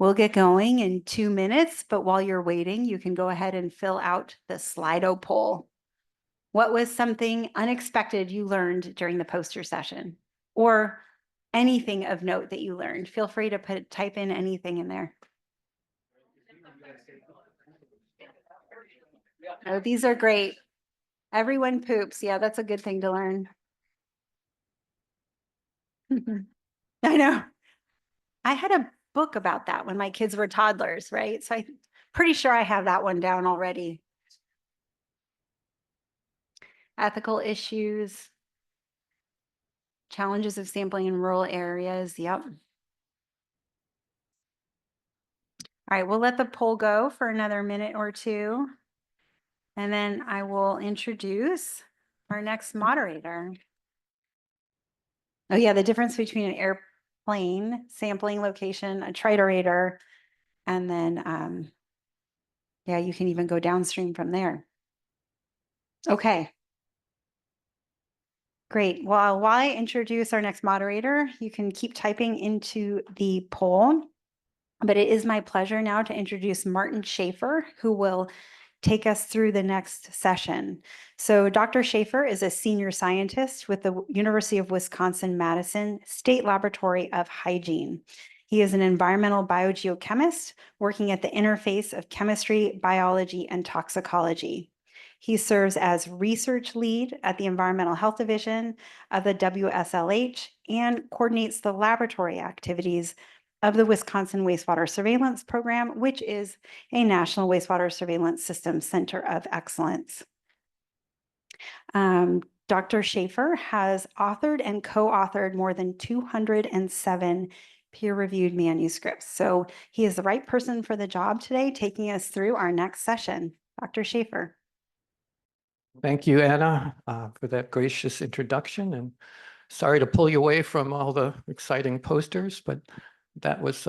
We'll get going in 2 minutes, but while you're waiting, you can go ahead and fill out the Slido poll. What was something unexpected you learned during the poster session? Or anything of note that you learned? Feel free to type in anything in there. Oh, these are great. Everyone poops. Yeah, that's a good thing to learn. I know. I had a book about that when my kids were toddlers, right? So I'm pretty sure I have that one down already. Ethical issues, challenges of sampling in rural areas. Yep. All right, we'll let the poll go for another minute or two. And then I will introduce our next moderator. Oh yeah, the difference between an airplane sampling location, a triturator, and then, yeah, you can even go downstream from there. Okay. Great. Well, while I introduce our next moderator, you can keep typing into the poll. But it is my pleasure now to introduce Martin Shafer, who will take us through the next session. So Dr. Shafer is a senior scientist with the University of Wisconsin-Madison State Laboratory of Hygiene. He is an environmental biogeochemist working at the interface of chemistry, biology, and toxicology. He serves as research lead at the Environmental Health Division of the WSLH and coordinates the laboratory activities of the Wisconsin Wastewater Surveillance Program, which is a national wastewater surveillance system center of excellence. Dr. Shafer has authored and co-authored more than 207 peer-reviewed manuscripts. So he is the right person for the job today, taking us through our next session. Dr. Shafer. Thank you, Anna, for that gracious introduction. And sorry to pull you away from all the exciting posters, but that was,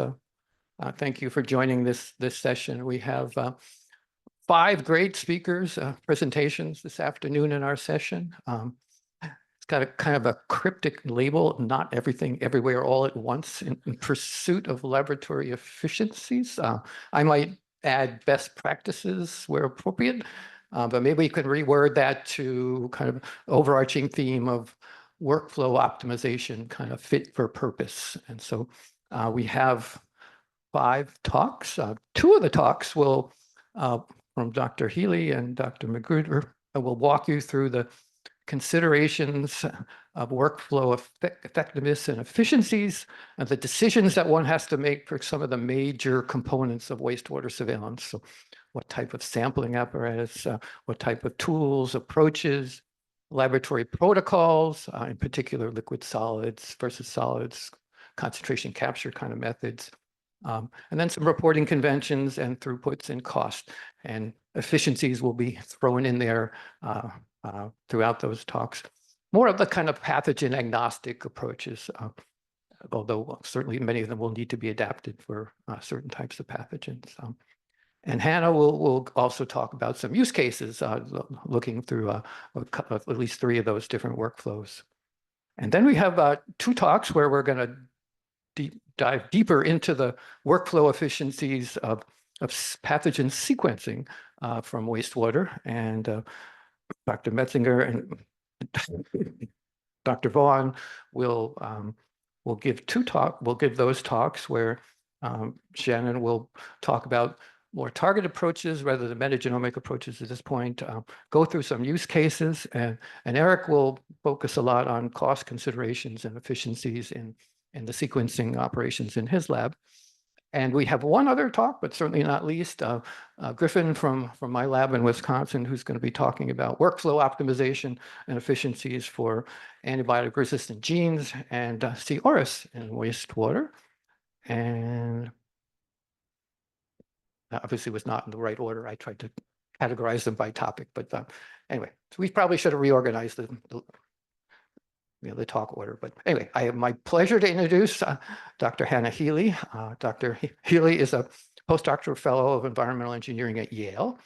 thank you for joining this session. We have 5 great speakers, presentations this afternoon in our session. It's got a kind of a cryptic label, not everything, everywhere, all at once, in pursuit of laboratory efficiencies. I might add best practices where appropriate, but maybe we could reword that to kind of overarching theme of workflow optimization, kind of fit for purpose. And so we have 5 talks. 2 of the talks will, from Dr. Healy and Dr. McGruder, will walk you through the considerations of workflow effectiveness and efficiencies, and the decisions that one has to make for some of the major components of wastewater surveillance. So what type of sampling apparatus, what type of tools, approaches, laboratory protocols, in particular liquid solids versus solids, concentration capture kind of methods, and then some reporting conventions and throughputs and cost. And efficiencies will be thrown in there throughout those talks. More of the kind of pathogen agnostic approaches, although certainly many of them will need to be adapted for certain types of pathogens. And Hannah will also talk about some use cases, looking through at least 3 of those different workflows. And then we have 2 talks where we're going to dive deeper into the workflow efficiencies of pathogen sequencing from wastewater. And Dr. Matzinger and Dr. Vaughn will give those talks where Shannon will talk about more target approaches rather than metagenomic approaches at this point, go through some use cases, and Eric will focus a lot on cost considerations and efficiencies in the sequencing operations in his lab. And we have one other talk, but certainly not least, Griffin from my lab in Wisconsin, who's going to be talking about workflow optimization and efficiencies for antibiotic-resistant genes and C. auris in wastewater. And obviously was not in the right order. I tried to categorize them by topic, but anyway, so we probably should have reorganized the talk order. But anyway, I have my pleasure to introduce Dr. Hannah Healy. Dr. Healy is a postdoctoral fellow of environmental engineering at Yale.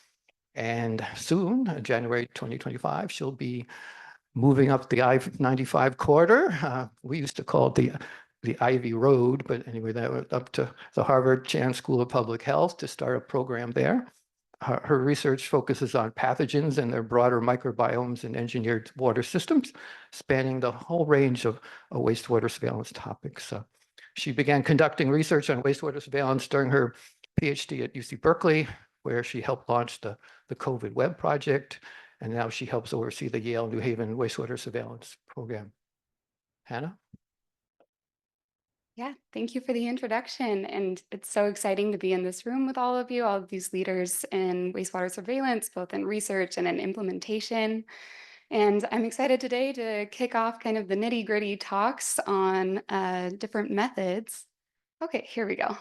And soon, January 2025, she'll be moving up the I-95 corridor. We used to call it the the Ivy Road, but anyway, that went up to the Harvard Chan School of Public Health to start a program there. Her research focuses on pathogens and their broader microbiomes and engineered water systems, spanning the whole range of wastewater surveillance topics. She began conducting research on wastewater surveillance during her PhD at UC Berkeley, where she helped launch the COVID Web Project, and now she helps oversee the Yale New Haven wastewater surveillance program. Hannah? Yeah, thank you for the introduction. And it's so exciting to be in this room with all of you, all of these leaders in wastewater surveillance, both in research and in implementation. And I'm excited today to kick off kind of the nitty-gritty talks on different methods. Okay, here we go.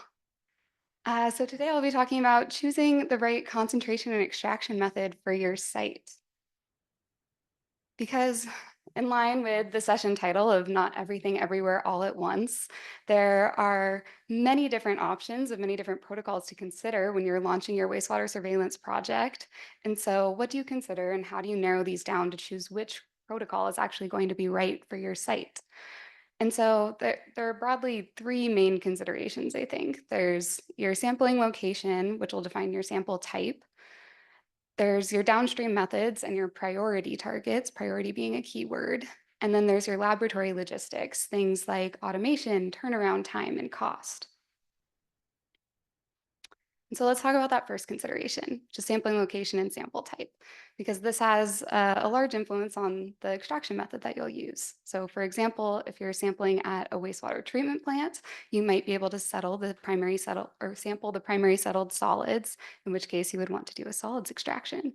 So today I'll be talking about choosing the right concentration and extraction method for your site. Because in line with the session title of Not Everything Everywhere All at Once, there are many different options of many different protocols to consider when you're launching your wastewater surveillance project. And so what do you consider and how do you narrow these down to choose which protocol is actually going to be right for your site? And so there are broadly three main considerations, I think. There's your sampling location, which will define your sample type. There's your downstream methods and your priority targets, priority being a keyword. And then there's your laboratory logistics, things like automation, turnaround time, and cost. And so let's talk about that first consideration, just sampling location and sample type, because this has a large influence on the extraction method that you'll use. So for example, if you're sampling at a wastewater treatment plant, you might be able to sample the primary settled solids, in which case you would want to do a solids extraction.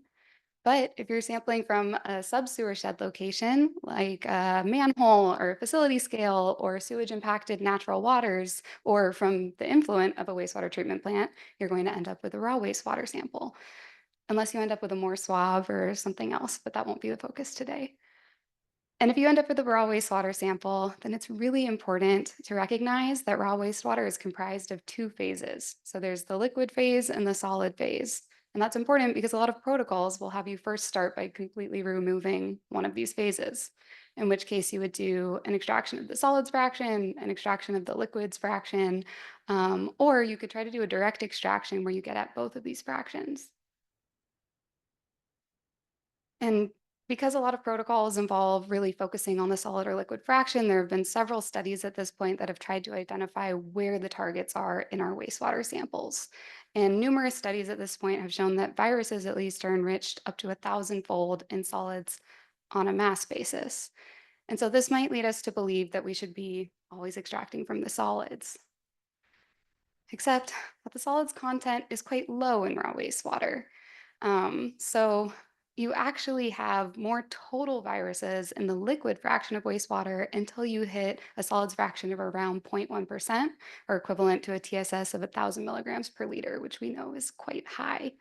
But if you're sampling from a subsewer shed location, like a manhole or facility scale or sewage impacted natural waters, or from the influent of a wastewater treatment plant, you're going to end up with a raw wastewater sample, unless you end up with a more swab or something else, but that won't be the focus today. And if you end up with a raw wastewater sample, then it's really important to recognize that raw wastewater is comprised of two phases. So there's the liquid phase and the solid phase. And that's important because a lot of protocols will have you first start by completely removing one of these phases, in which case you would do an extraction of the solids fraction, an extraction of the liquids fraction, or you could try to do a direct extraction where you get at both of these fractions. And because a lot of protocols involve really focusing on the solid or liquid fraction, there have been several studies at this point that have tried to identify where the targets are in our wastewater samples. And numerous studies at this point have shown that viruses at least are enriched up to 1,000-fold in solids on a mass basis. And so this might lead us to believe that we should be always extracting from the solids. Except that the solids content is quite low in raw wastewater. So you actually have more total viruses in the liquid fraction of wastewater until you hit a solids fraction of around 0.1%, or equivalent to a TSS of 1,000 milligrams per liter, which we know is quite high.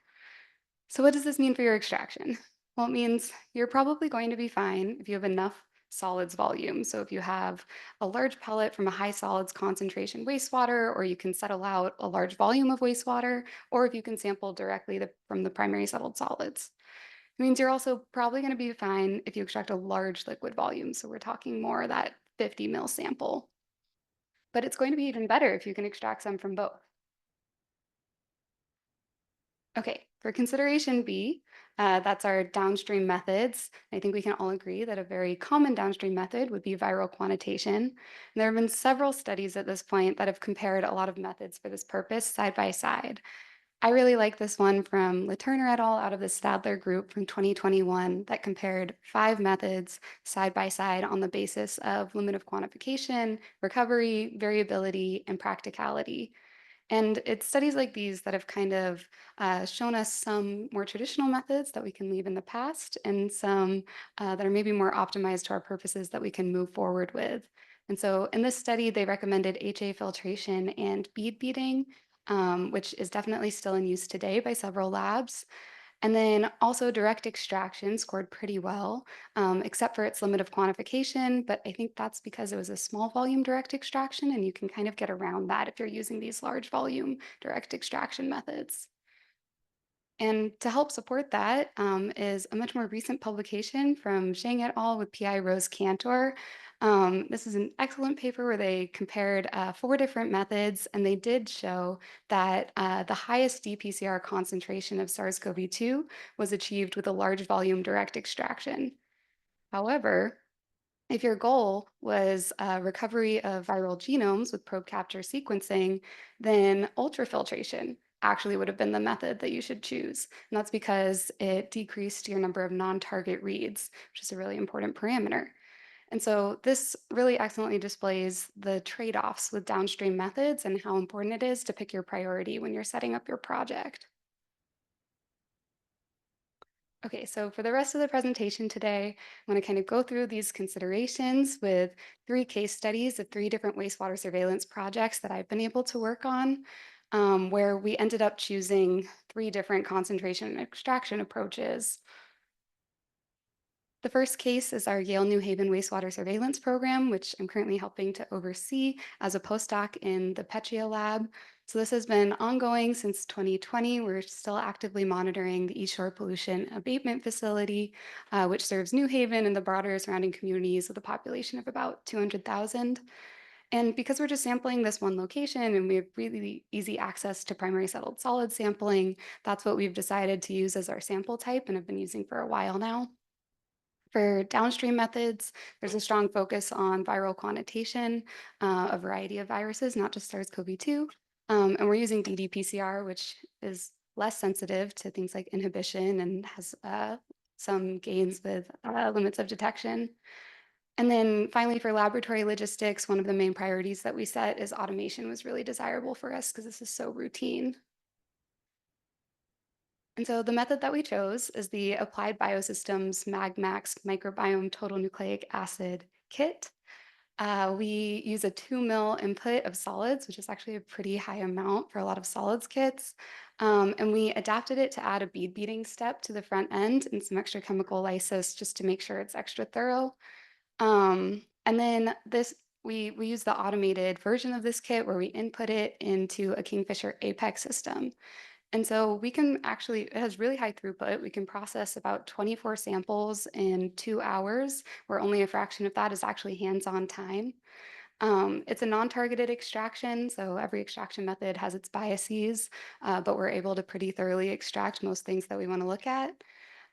So what does this mean for your extraction? Well, it means you're probably going to be fine if you have enough solids volume. So if you have a large pellet from a high solids concentration wastewater, or you can settle out a large volume of wastewater, or if you can sample directly from the primary settled solids. It means you're also probably going to be fine if you extract a large liquid volume. So we're talking more that 50 mil sample. But it's going to be even better if you can extract some from both. Okay, for consideration B, that's our downstream methods. I think we can all agree that a very common downstream method would be viral quantitation. And there have been several studies at this point that have compared a lot of methods for this purpose side by side. I really like this one from Laturner et al. Out of the Stadler group from 2021 that compared 5 methods side by side on the basis of limit of quantification, recovery, variability, and practicality. And it's studies like these that have kind of shown us some more traditional methods that we can leave in the past, and some that are maybe more optimized to our purposes that we can move forward with. And so in this study, they recommended HA filtration and bead beating, which is definitely still in use today by several labs. And then also direct extraction scored pretty well, except for its limit of quantification. But I think that's because it was a small volume direct extraction, and you can kind of get around that if you're using these large volume direct extraction methods. And to help support that is a much more recent publication from Zhang et al. With PI Rose Cantor. This is an excellent paper where they compared 4 different methods, and they did show that the highest dPCR concentration of SARS-CoV-2 was achieved with a large volume direct extraction. However, if your goal was recovery of viral genomes with probe capture sequencing, then ultrafiltration actually would have been the method that you should choose. And that's because it decreased your number of non-target reads, which is a really important parameter. And so this really excellently displays the trade-offs with downstream methods and how important it is to pick your priority when you're setting up your project. Okay, so for the rest of the presentation today, I'm going to kind of go through these considerations with 3 case studies of 3 different wastewater surveillance projects that I've been able to work on, where we ended up choosing 3 different concentration and extraction approaches. The first case is our Yale New Haven wastewater surveillance program, which I'm currently helping to oversee as a postdoc in the Petria lab. So this has been ongoing since 2020. We're still actively monitoring the East Shore Pollution Abatement Facility, which serves New Haven and the broader surrounding communities with a population of about 200,000. And because we're just sampling this one location and we have really easy access to primary settled solid sampling, that's what we've decided to use as our sample type and have been using for a while now. For downstream methods, there's a strong focus on viral quantitation, a variety of viruses, not just SARS-CoV-2. And we're using ddPCR, which is less sensitive to things like inhibition and has some gains with limits of detection. And then finally, for laboratory logistics, one of the main priorities that we set is automation was really desirable for us because this is so routine. And so the method that we chose is the Applied Biosystems MagMax Microbiome Total Nucleic Acid Kit. We use a 2 ml input of solids, which is actually a pretty high amount for a lot of solids kits. And we adapted it to add a bead beating step to the front end and some extra chemical lysis just to make sure it's extra thorough. And then we use the automated version of this kit where we input it into a Kingfisher Apex system. And so we can actually, it has really high throughput. We can process about 24 samples in 2 hours, where only a fraction of that is actually hands-on time. It's a non-targeted extraction, so every extraction method has its biases, but we're able to pretty thoroughly extract most things that we want to look at.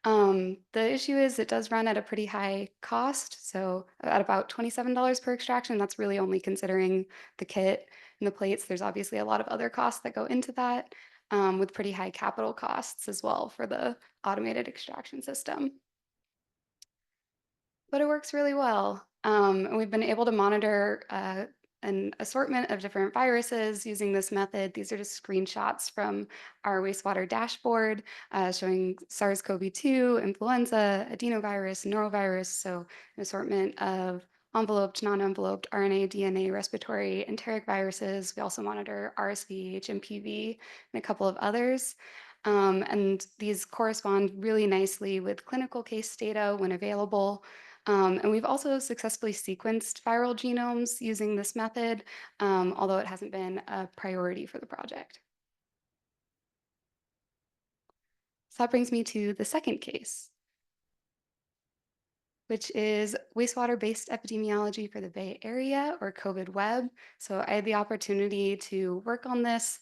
The issue is it does run at a pretty high cost, so at about $27 per extraction. That's really only considering the kit and the plates. There's obviously a lot of other costs that go into that, with pretty high capital costs as well for the automated extraction system. But it works really well. And we've been able to monitor an assortment of different viruses using this method. These are just screenshots from our wastewater dashboard showing SARS-CoV-2, influenza, adenovirus, norovirus, so an assortment of enveloped, non-enveloped RNA, DNA, respiratory, enteric viruses. We also monitor RSV, HMPV, and a couple of others. And these correspond really nicely with clinical case data when available. And we've also successfully sequenced viral genomes using this method, although it hasn't been a priority for the project. So that brings me to the second case, which is wastewater-based epidemiology for the Bay Area, or COVID Web. So I had the opportunity to work on this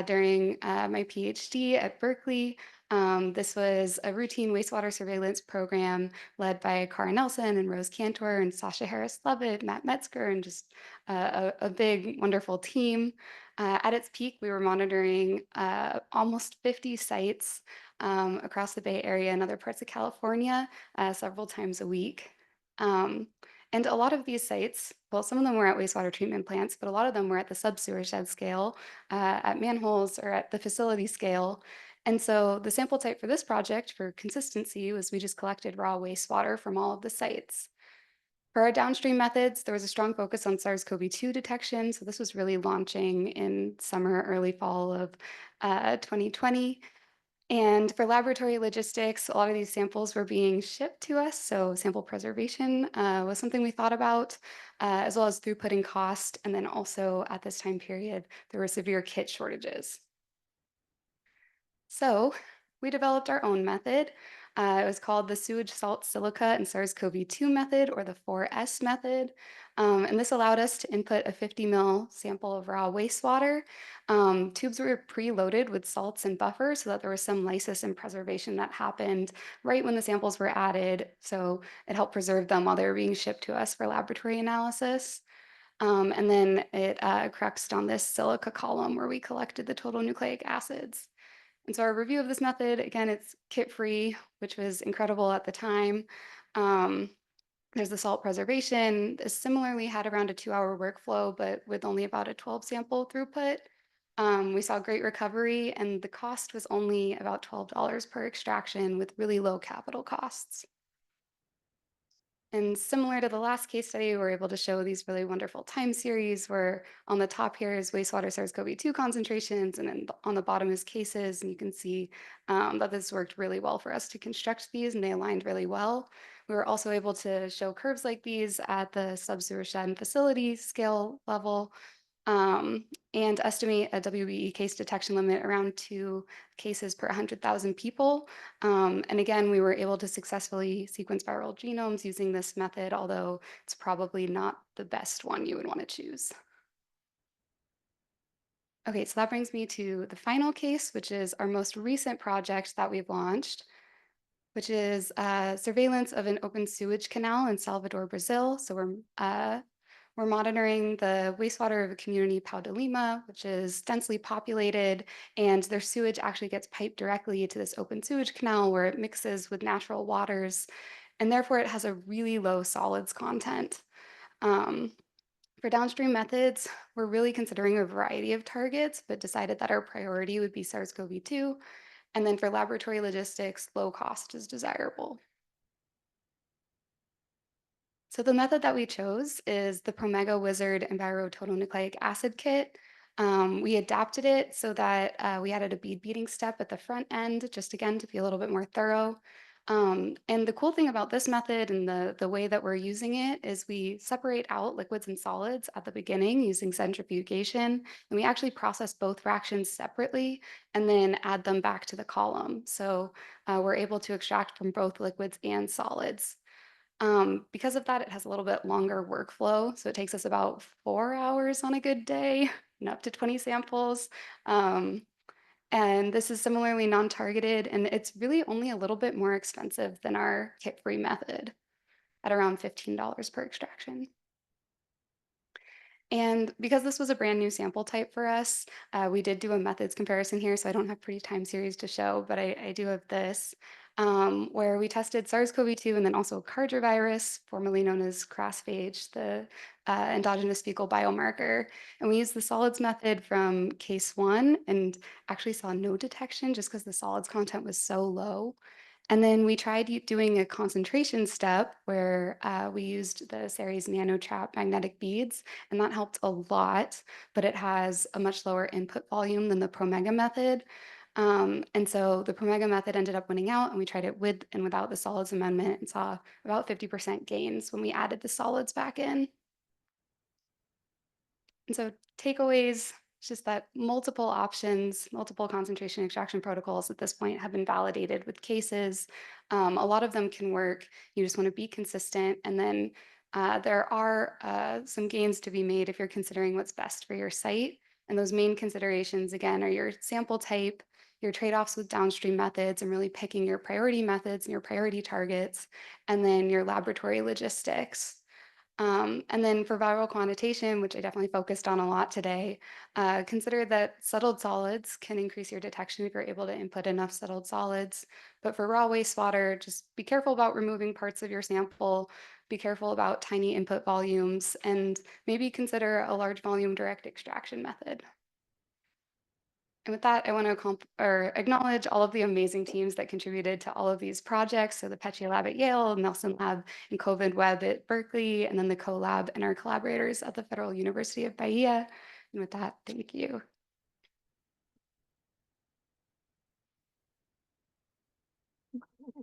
during my PhD at Berkeley. This was a routine wastewater surveillance program led by Cara Nelson and Rose Cantor and Sasha Harris-Levitt, Matt Metzger, and just a big, wonderful team. At its peak, we were monitoring almost 50 sites across the Bay Area and other parts of California several times a week. And a lot of these sites, well, some of them were at wastewater treatment plants, but a lot of them were at the subsewer shed scale, at manholes, or at the facility scale. And so the sample type for this project, for consistency, was we just collected raw wastewater from all of the sites. For our downstream methods, there was a strong focus on SARS-CoV-2 detection. So this was really launching in summer, early fall of 2020. And for laboratory logistics, a lot of these samples were being shipped to us. So sample preservation was something we thought about, as well as throughput and cost. And then also at this time period, there were severe kit shortages. So we developed our own method. It was called the sewage salt silica and SARS-CoV-2 method, or the 4S method. And this allowed us to input a 50 ml sample of raw wastewater. Tubes were preloaded with salts and buffers so that there was some lysis and preservation that happened right when the samples were added. So it helped preserve them while they were being shipped to us for laboratory analysis. And then it cruxed on this silica column where we collected the total nucleic acids. And so our review of this method, again, it's kit-free, which was incredible at the time. There's the salt preservation. This similarly had around a 2-hour workflow, but with only about a 12 sample throughput. We saw great recovery, and the cost was only about $12 per extraction with really low capital costs. And similar to the last case study, we're able to show these really wonderful time series where on the top here is wastewater SARS-CoV-2 concentrations, and then on the bottom is cases. And you can see that this worked really well for us to construct these, and they aligned really well. We were also able to show curves like these at the subsewer shed and facility scale level, and estimate a WBE case detection limit around 2 cases per 100,000 people. And again, we were able to successfully sequence viral genomes using this method, although it's probably not the best one you would want to choose. Okay, so that brings me to the final case, which is our most recent project that we've launched, which is surveillance of an open sewage canal in Salvador, Brazil. So we're monitoring the wastewater of a community, Pau de Lima, which is densely populated, and their sewage actually gets piped directly to this open sewage canal where it mixes with natural waters, and therefore it has a really low solids content. For downstream methods, we're really considering a variety of targets, but decided that our priority would be SARS-CoV-2. And then for laboratory logistics, low cost is desirable. So the method that we chose is the Promega Wizard Envirototal Acid Kit. We adapted it so that we added a bead beating step at the front end, just again to be a little bit more thorough. And the cool thing about this method and the way that we're using it is we separate out liquids and solids at the beginning using centrifugation, and we actually process both fractions separately and then add them back to the column. So we're able to extract from both liquids and solids. Because of that, it has a little bit longer workflow. So it takes us about 4 hours on a good day and up to 20 samples. And this is similarly non-targeted, and it's really only a little bit more expensive than our kit-free method at around $15 per extraction. And because this was a brand new sample type for us, we did do a methods comparison here, so I don't have pretty time series to show, but I do have this, where we tested SARS-CoV-2 and then also Carger virus, formerly known as crossphage, the endogenous fecal biomarker. And we used the solids method from case 1 and actually saw no detection just because the solids content was so low. And then we tried doing a concentration step where we used the Ceres NanoTrap magnetic beads, and that helped a lot, but it has a much lower input volume than the Promega method. And so the Promega method ended up winning out, and we tried it with and without the solids amendment and saw about 50% gains when we added the solids back in. And so takeaways, it's just that multiple options, multiple concentration extraction protocols at this point have been validated with cases. A lot of them can work. You just want to be consistent. And then there are some gains to be made if you're considering what's best for your site. And those main considerations, again, are your sample type, your trade-offs with downstream methods, and really picking your priority methods and your priority targets, and then your laboratory logistics. And then for viral quantitation, which I definitely focused on a lot today, consider that settled solids can increase your detection if you're able to input enough settled solids. But for raw wastewater, just be careful about removing parts of your sample, be careful about tiny input volumes, and maybe consider a large volume direct extraction method. And with that, I want to acknowledge all of the amazing teams that contributed to all of these projects. So the Petya Lab at Yale, Nelson Lab and COVID Web at Berkeley, and then the CoLab and our collaborators at the Federal University of Bahia. And with that, thank you.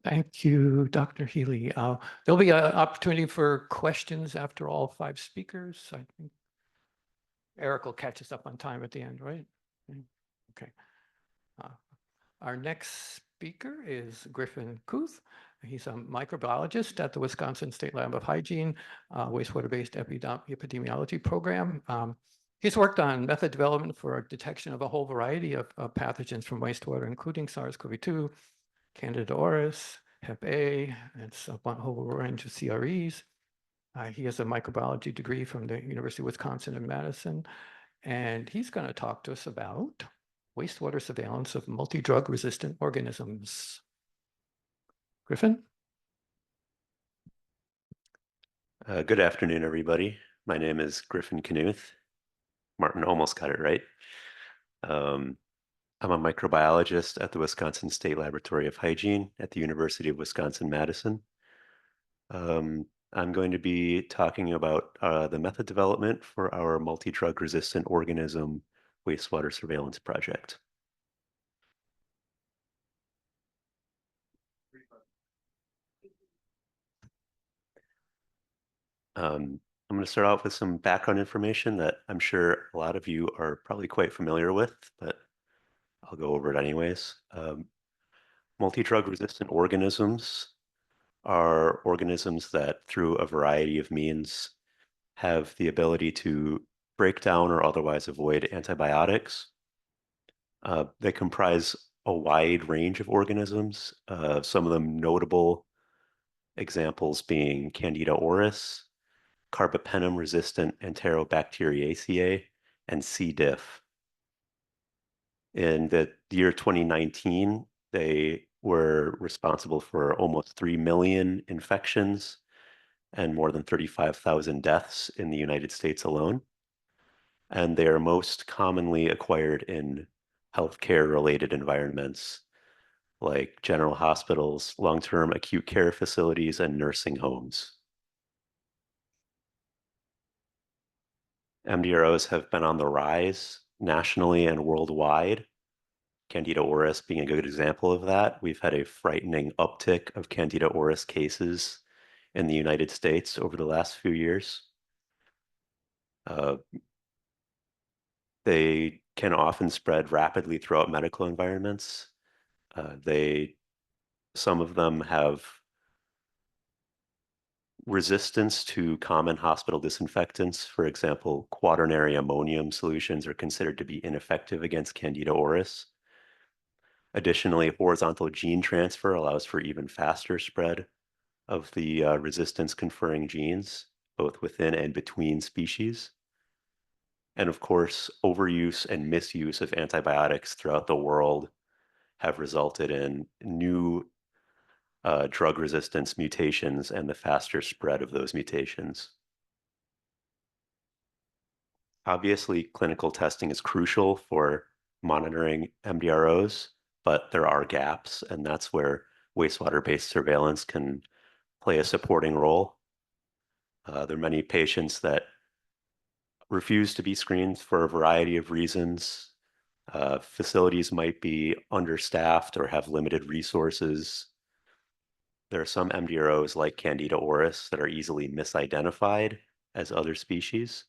Thank you, Dr. Healy. There'll be an opportunity for questions after all 5 speakers. I think Eric will catch us up on time at the end, right? Okay. Our next speaker is Griffin Knuth. He's a microbiologist at the Wisconsin State Lab of Hygiene, wastewater-based epidemiology program. He's worked on method development for detection of a whole variety of pathogens from wastewater, including SARS-CoV-2, Candida auris, Hep A, and a whole range of CREs. He has a microbiology degree from the University of Wisconsin in Madison, and he's going to talk to us about wastewater surveillance of multi-drug resistant organisms. Griffin? Good afternoon, everybody. My name is Griffin Knuth. Martin almost got it right. I'm a microbiologist at the Wisconsin State Laboratory of Hygiene at the University of Wisconsin-Madison. I'm going to be talking about the method development for our multi-drug resistant organism wastewater surveillance project. I'm going to start off with some background information that I'm sure a lot of you are probably quite familiar with, but I'll go over it anyways. Multi-drug resistant organisms are organisms that, through a variety of means, have the ability to break down or otherwise avoid antibiotics. They comprise a wide range of organisms, some of them notable examples being Candida auris, carbapenem-resistant Enterobacteriaceae, and C. diff. In the year 2019, they were responsible for almost 3 million infections and more than 35,000 deaths in the United States alone. And they are most commonly acquired in healthcare-related environments like general hospitals, long-term acute care facilities, and nursing homes. MDROs have been on the rise nationally and worldwide. Candida auris being a good example of that. We've had a frightening uptick of Candida auris cases in the United States over the last few years. They can often spread rapidly throughout medical environments. Some of them have resistance to common hospital disinfectants. For example, quaternary ammonium solutions are considered to be ineffective against Candida auris. Additionally, horizontal gene transfer allows for even faster spread of the resistance-conferring genes, both within and between species. And of course, overuse and misuse of antibiotics throughout the world have resulted in new drug resistance mutations and the faster spread of those mutations. Obviously, clinical testing is crucial for monitoring MDROs, but there are gaps, and that's where wastewater-based surveillance can play a supporting role. There are many patients that refuse to be screened for a variety of reasons. Facilities might be understaffed or have limited resources. There are some MDROs like Candida auris that are easily misidentified as other species.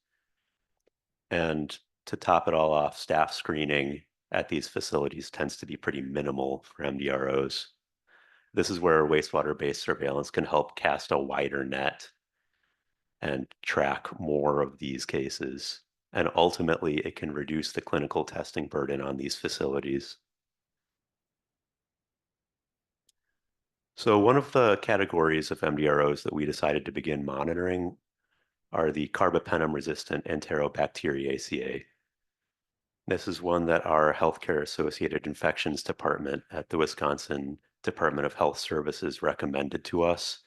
And to top it all off, staff screening at these facilities tends to be pretty minimal for MDROs. This is where wastewater-based surveillance can help cast a wider net and track more of these cases. And ultimately, it can reduce the clinical testing burden on these facilities. So one of the categories of MDROs that we decided to begin monitoring are the carbapenem-resistant Enterobacteriaceae. This is one that our healthcare-associated infections department at the Wisconsin Department of Health Services recommended to us.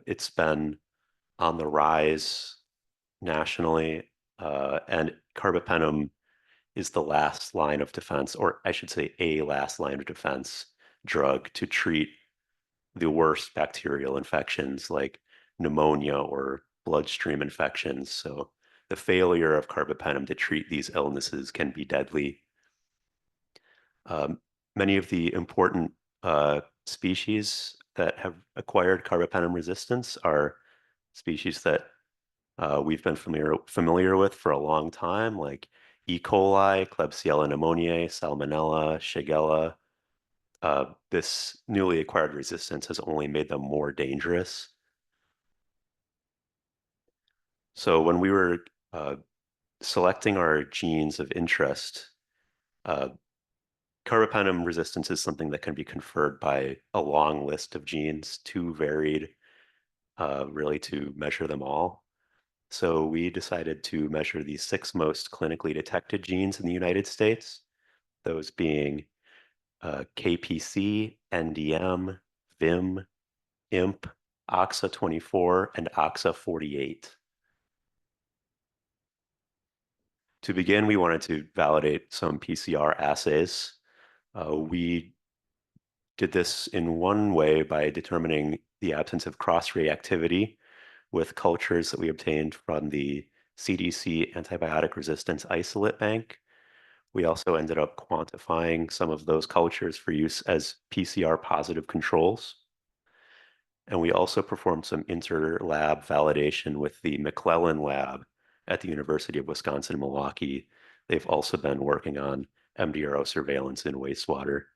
It's been on the rise nationally, and carbapenem is the last line of defense, or I should say a last line of defense drug to treat the worst bacterial infections like pneumonia or bloodstream infections. So the failure of carbapenem to treat these illnesses can be deadly. Many of the important species that have acquired carbapenem resistance are species that we've been familiar with for a long time, like E. coli, Klebsiella pneumoniae, Salmonella, Shigella. this newly acquired resistance has only made them more dangerous. So when we were selecting our genes of interest, carbapenem resistance is something that can be conferred by a long list of genes, too varied really to measure them all. So we decided to measure the 6 most clinically detected genes in the United States, those being KPC, NDM, VIM, IMP, OXA24, and OXA48. To begin, we wanted to validate some PCR assays. We did this in one way by determining the absence of cross-reactivity with cultures that we obtained from the CDC antibiotic resistance isolate bank. We also ended up quantifying some of those cultures for use as PCR positive controls. And we also performed some inter-lab validation with the McClellan lab at the University of Wisconsin-Milwaukee. They've also been working on MDRO surveillance in wastewater.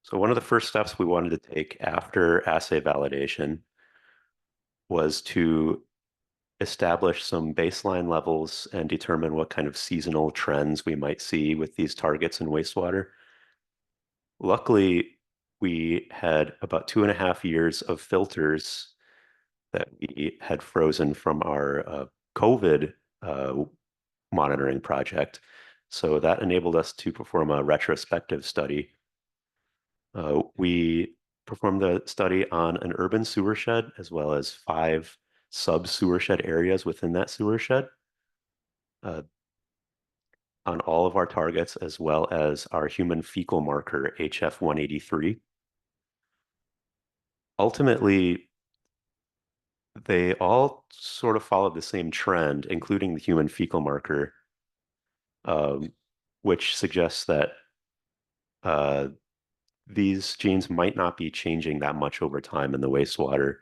So one of the first steps we wanted to take after assay validation was to establish some baseline levels and determine what kind of seasonal trends we might see with these targets in wastewater. Luckily, we had about 2.5 years of filters that we had frozen from our COVID monitoring project. So that enabled us to perform a retrospective study. We performed the study on an urban sewer shed as well as 5 sub-sewer shed areas within that sewer shed on all of our targets, as well as our human fecal marker, HF183. Ultimately, they all sort of followed the same trend, including the human fecal marker, which suggests that these genes might not be changing that much over time in the wastewater.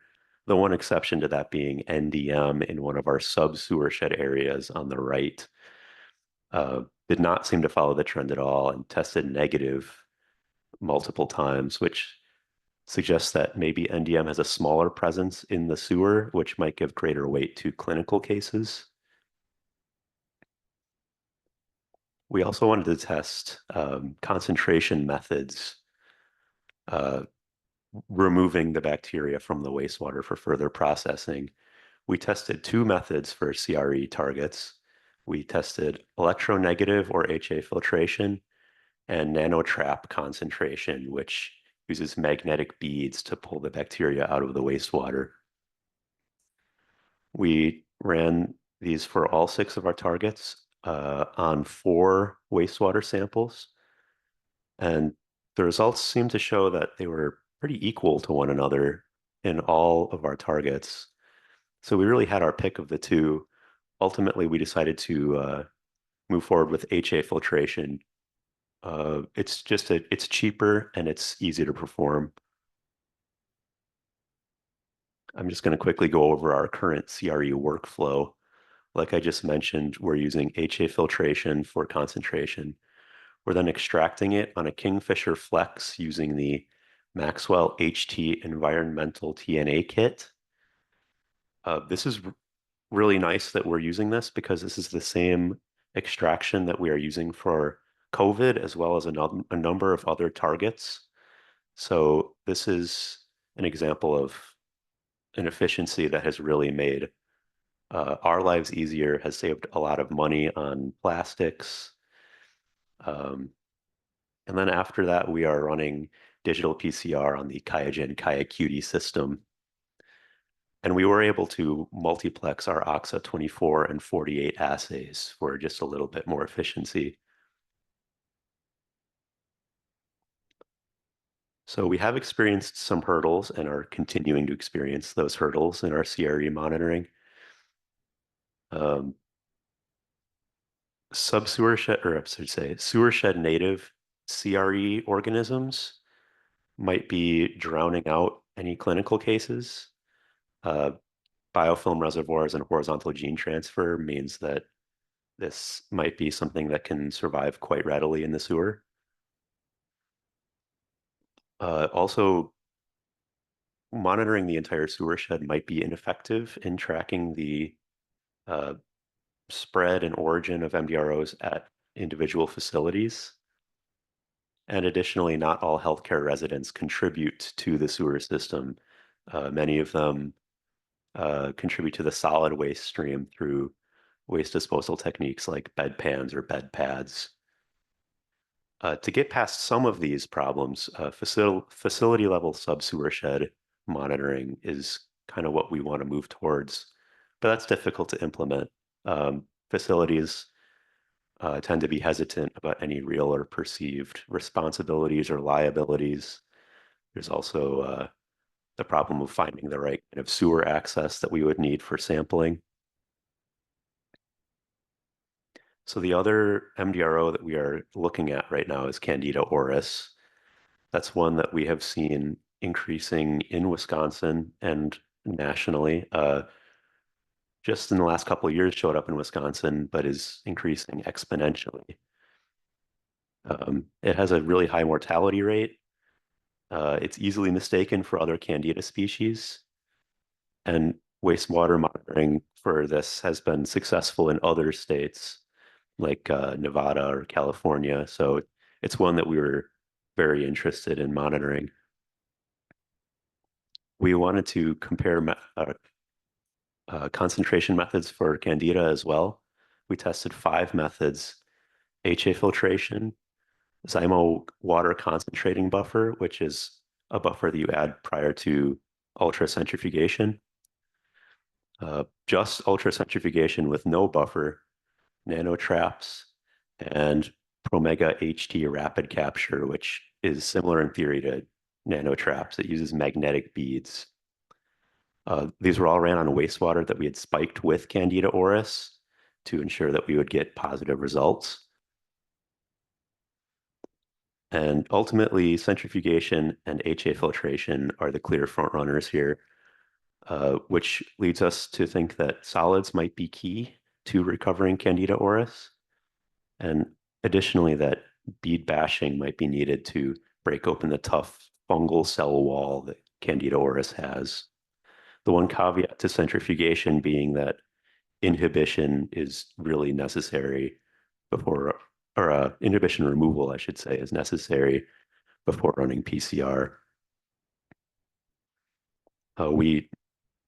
The one exception to that being NDM in one of our sub-sewer shed areas on the right did not seem to follow the trend at all and tested negative multiple times, which suggests that maybe NDM has a smaller presence in the sewer, which might give greater weight to clinical cases. We also wanted to test concentration methods, removing the bacteria from the wastewater for further processing. We tested 2 methods for CRE targets. We tested electronegative or HA filtration and nanotrap concentration, which uses magnetic beads to pull the bacteria out of the wastewater. We ran these for all 6 of our targets on 4 wastewater samples. And the results seem to show that they were pretty equal to one another in all of our targets. So we really had our pick of the 2. Ultimately, we decided to move forward with HA filtration. It's cheaper and it's easy to perform. I'm just going to quickly go over our current CRE workflow. Like I just mentioned, we're using HA filtration for concentration. We're then extracting it on a Kingfisher Flex using the Maxwell HT Environmental TNA kit. This is really nice that we're using this because this is the same extraction that we are using for COVID as well as a number of other targets. So this is an example of an efficiency that has really made our lives easier, has saved a lot of money on plastics. And then after that, we are running digital PCR on the QIAGEN QIAcuity system. And we were able to multiplex our OXA24 and 48 assays for just a little bit more efficiency. So we have experienced some hurdles and are continuing to experience those hurdles in our CRE monitoring. Sewer shed native CRE organisms might be drowning out any clinical cases. Biofilm reservoirs and horizontal gene transfer means that this might be something that can survive quite readily in the sewer. Also, monitoring the entire sewer shed might be ineffective in tracking the spread and origin of MDROs at individual facilities. And additionally, not all healthcare residents contribute to the sewer system. Many of them contribute to the solid waste stream through waste disposal techniques like bed pans or bed pads. To get past some of these problems, facility level subsewer shed monitoring is kind of what we want to move towards, but that's difficult to implement. Facilities tend to be hesitant about any real or perceived responsibilities or liabilities. There's also the problem of finding the right kind of sewer access that we would need for sampling. So the other MDRO that we are looking at right now is Candida auris. That's one that we have seen increasing in Wisconsin and nationally. Just in the last couple of years showed up in Wisconsin, but is increasing exponentially. It has a really high mortality rate. It's easily mistaken for other Candida species. And wastewater monitoring for this has been successful in other states like Nevada or California. So it's one that we were very interested in monitoring. We wanted to compare concentration methods for Candida as well. We tested 5 methods: HA filtration, Zymo water concentrating buffer, which is a buffer that you add prior to ultracentrifugation, just ultracentrifugation with no buffer, nanotraps, and Promega HT rapid capture, which is similar in theory to nanotraps. It uses magnetic beads. These were all ran on wastewater that we had spiked with Candida auris to ensure that we would get positive results. And ultimately, centrifugation and HA filtration are the clear front runners here, which leads us to think that solids might be key to recovering Candida auris. And additionally, that bead bashing might be needed to break open the tough fungal cell wall that Candida auris has. The one caveat to centrifugation being that inhibition is really necessary before, or inhibition removal, I should say, is necessary before running PCR. We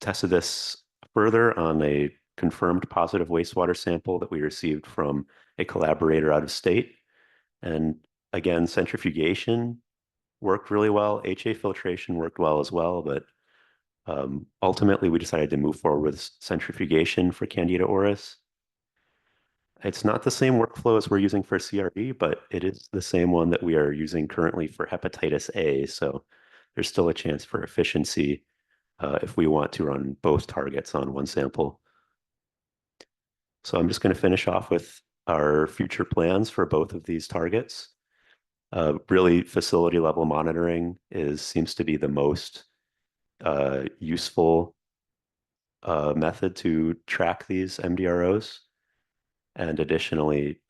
tested this further on a confirmed positive wastewater sample that we received from a collaborator out of state. And again, centrifugation worked really well. HA filtration worked well as well, but ultimately we decided to move forward with centrifugation for Candida auris. It's not the same workflow as we're using for CRE, but it is the same one that we are using currently for hepatitis A. So there's still a chance for efficiency if we want to run both targets on one sample. So I'm just going to finish off with our future plans for both of these targets. Really, facility level monitoring seems to be the most useful method to track these MDROs. And additionally,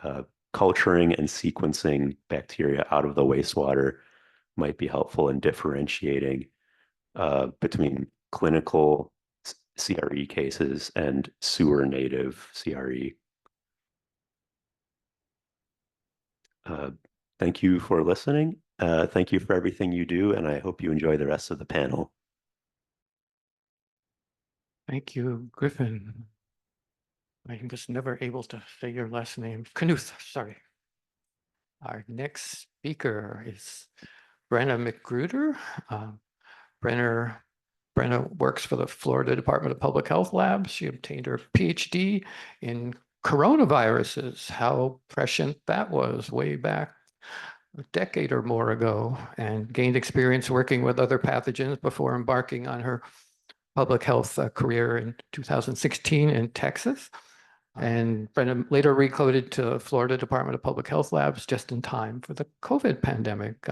culturing and sequencing bacteria out of the wastewater might be helpful in differentiating between clinical CRE cases and sewer native CRE. Thank you for listening. Thank you for everything you do, and I hope you enjoy the rest of the panel. Thank you, Griffin. I'm just never able to say your last name. Knuth, sorry. Our next speaker is Brenna McGruder. Brenna works for the Florida Department of Public Health Lab. She obtained her PhD in coronaviruses, how prescient that was way back a decade or more ago, and gained experience working with other pathogens before embarking on her public health career in 2016 in Texas. And Brenna later recoded to Florida Department of Public Health Labs just in time for the COVID pandemic.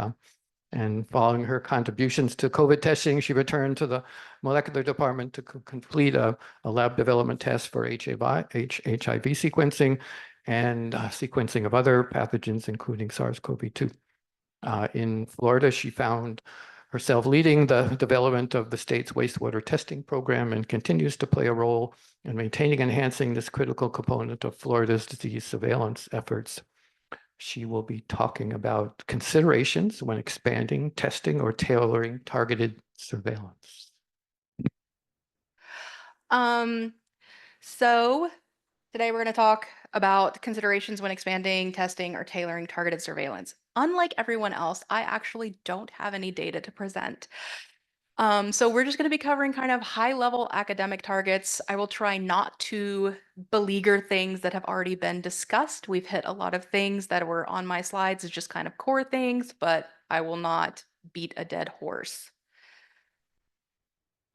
And following her contributions to COVID testing, she returned to the molecular department to complete a lab development test for HIV sequencing and sequencing of other pathogens, including SARS-CoV-2. In Florida, she found herself leading the development of the state's wastewater testing program and continues to play a role in maintaining and enhancing this critical component of Florida's disease surveillance efforts. She will be talking about considerations when expanding, testing, or tailoring targeted surveillance. So today we're going to talk about considerations when expanding, testing, or tailoring targeted surveillance. Unlike everyone else, I actually don't have any data to present. So we're just going to be covering kind of high-level academic targets. I will try not to beleaguer things that have already been discussed. We've hit a lot of things that were on my slides as just kind of core things, but I will not beat a dead horse.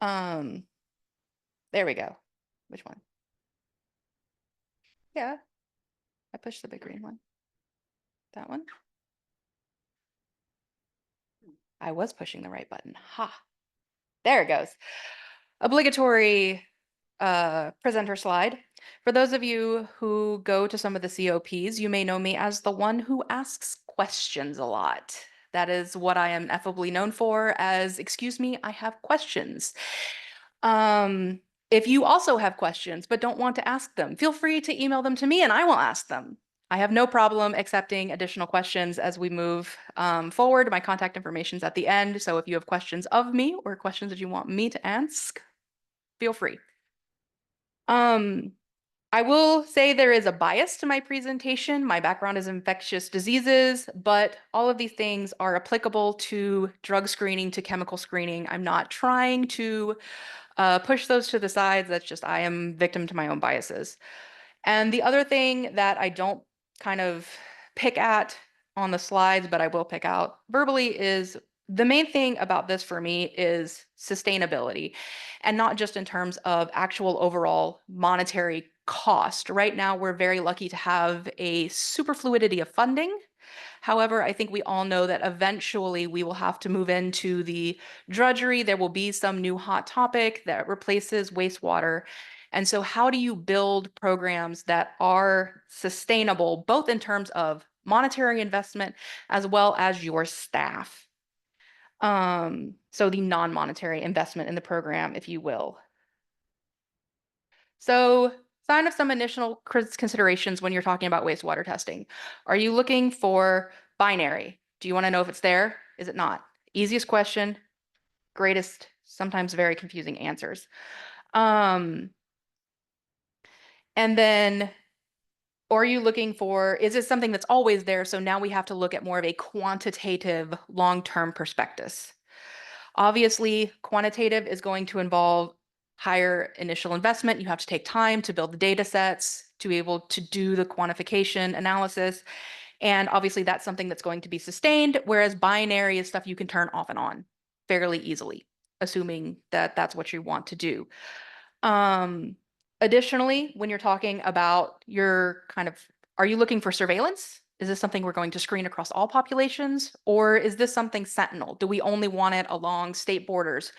There we go. Which one? Yeah, I pushed the big green one. That one? I was pushing the right button. Ha. There it goes. Obligatory presenter slide. For those of you who go to some of the COPs, you may know me as the one who asks questions a lot. That is what I am effably known for as, excuse me, I have questions. If you also have questions but don't want to ask them, feel free to email them to me and I will ask them. I have no problem accepting additional questions as we move forward. My contact information is at the end. So if you have questions of me or questions that you want me to ask, feel free. I will say there is a bias to my presentation. My background is infectious diseases, but all of these things are applicable to drug screening, to chemical screening. I'm not trying to push those to the sides. That's just, I am victim to my own biases. And the other thing that I don't kind of pick at on the slides, but I will pick out verbally is the main thing about this for me is sustainability, and not just in terms of actual overall monetary cost. Right now, we're very lucky to have a superfluidity of funding. However, I think we all know that eventually we will have to move into the drudgery. There will be some new hot topic that replaces wastewater. And so how do you build programs that are sustainable, both in terms of monetary investment as well as your staff? So the non-monetary investment in the program, if you will. So sign of some initial considerations when you're talking about wastewater testing. Are you looking for binary? Do you want to know if it's there? Is it not? Easiest question, greatest, sometimes very confusing answers. And then, are you looking for, is it something that's always there? So now we have to look at more of a quantitative long-term perspective. Obviously, quantitative is going to involve higher initial investment. You have to take time to build the data sets, to be able to do the quantification analysis. And obviously that's something that's going to be sustained, whereas binary is stuff you can turn off and on fairly easily, assuming that that's what you want to do. Additionally, when you're talking about your kind of, are you looking for surveillance? Is this something we're going to screen across all populations? Or is this something sentinel? Do we only want it along state borders?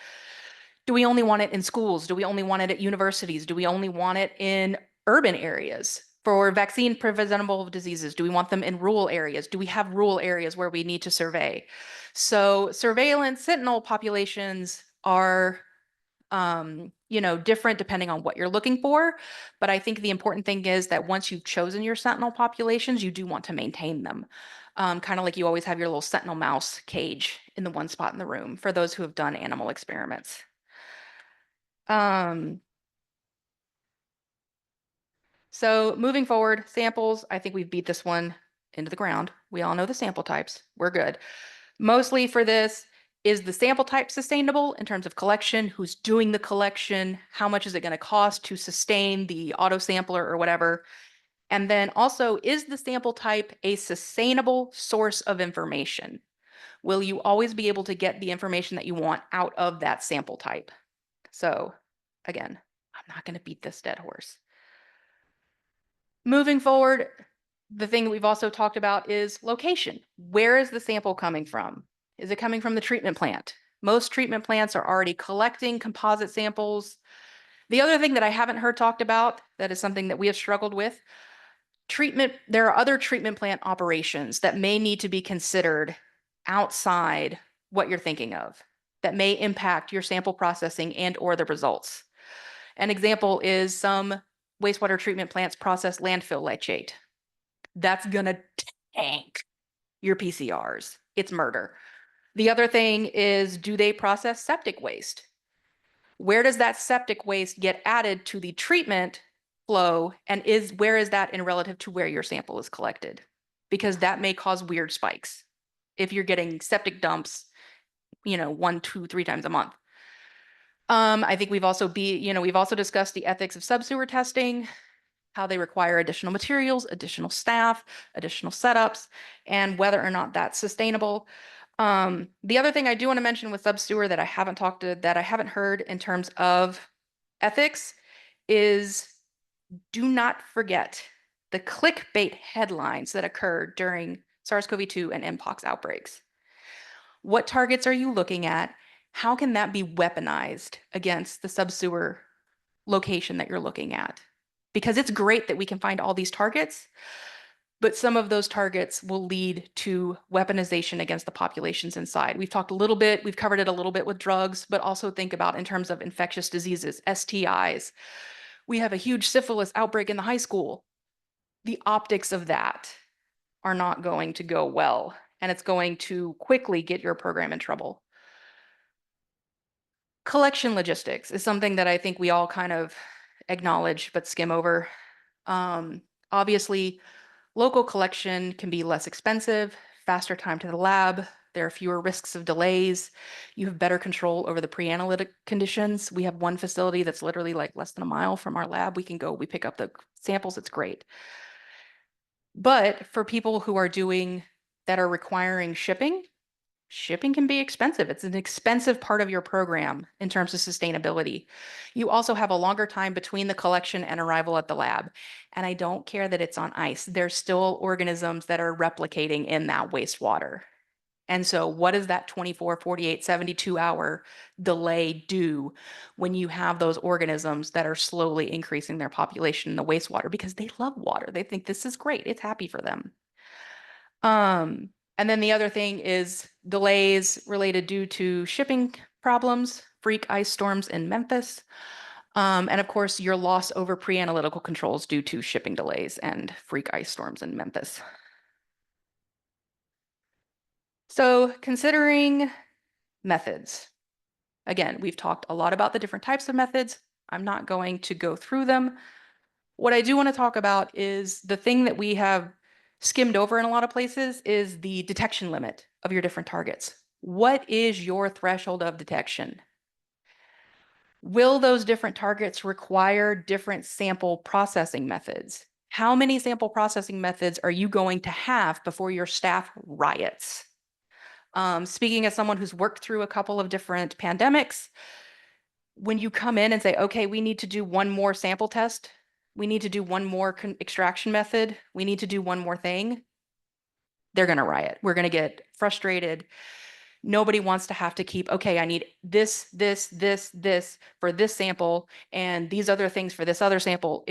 Do we only want it in schools? Do we only want it at universities? Do we only want it in urban areas? For vaccine preventable diseases, do we want them in rural areas? Do we have rural areas where we need to survey? So surveillance sentinel populations are different depending on what you're looking for. But I think the important thing is that once you've chosen your sentinel populations, you do want to maintain them. Kind of like you always have your little sentinel mouse cage in the one spot in the room for those who have done animal experiments. So moving forward, samples, I think we've beat this one into the ground. We all know the sample types. We're good. Mostly for this, is the sample type sustainable in terms of collection? Who's doing the collection? How much is it going to cost to sustain the auto sampler or whatever? And then also, is the sample type a sustainable source of information? Will you always be able to get the information that you want out of that sample type? So again, I'm not going to beat this dead horse. Moving forward, the thing that we've also talked about is location. Where is the sample coming from? Is it coming from the treatment plant? Most treatment plants are already collecting composite samples. The other thing that I haven't heard talked about, that is something that we have struggled with, there are other treatment plant operations that may need to be considered outside what you're thinking of that may impact your sample processing and or the results. An example is some wastewater treatment plants process landfill leachate. That's gonna tank your PCRs. It's murder. The other thing is, do they process septic waste? Where does that septic waste get added to the treatment flow, and where is that in relative to where your sample is collected? Because that may cause weird spikes if you're getting septic dumps, 1, 2, 3 times a month. I think we've also discussed the ethics of subsewer testing, how they require additional materials, additional staff, additional setups, and whether or not that's sustainable. The other thing I do want to mention with subsewer that I haven't heard in terms of ethics is, do not forget the clickbait headlines that occurred during SARS-CoV-2 and Mpox outbreaks. What targets are you looking at? How can that be weaponized against the subsewer location that you're looking at? Because it's great that we can find all these targets, but some of those targets will lead to weaponization against the populations inside. We've covered it a little bit with drugs, but also think about in terms of infectious diseases, STIs. We have a huge syphilis outbreak in the high school. The optics of that are not going to go well, and it's going to quickly get your program in trouble. Collection logistics is something that I think we all kind of acknowledge but skim over. Obviously, local collection can be less expensive, faster time to the lab. There are fewer risks of delays. You have better control over the pre-analytic conditions. We have one facility that's literally like less than a mile from our lab. We pick up the samples. It's great. But for people who are requiring shipping can be expensive. It's an expensive part of your program in terms of sustainability. You also have a longer time between the collection and arrival at the lab. And I don't care that it's on ice. There's still organisms that are replicating in that wastewater. And so what does that 24, 48, 72-hour delay do when you have those organisms that are slowly increasing their population in the wastewater? Because they love water. They think this is great. It's happy for them. And then the other thing is delays related due to shipping problems, freak ice storms in Memphis, and of course your loss over pre-analytical controls due to shipping delays and freak ice storms in Memphis. So considering methods, again, we've talked a lot about the different types of methods. I'm not going to go through them. What I do want to talk about is the thing that we have skimmed over in a lot of places is the detection limit of your different targets. What is your threshold of detection? Will those different targets require different sample processing methods? How many sample processing methods are you going to have before your staff riots? Speaking as someone who's worked through a couple of different pandemics, when you come in and say, okay, we need to do one more sample test, we need to do one more extraction method, we need to do one more thing, they're going to riot. We're going to get frustrated. Nobody wants to have to keep, okay, I need this for this sample and these other things for this other sample.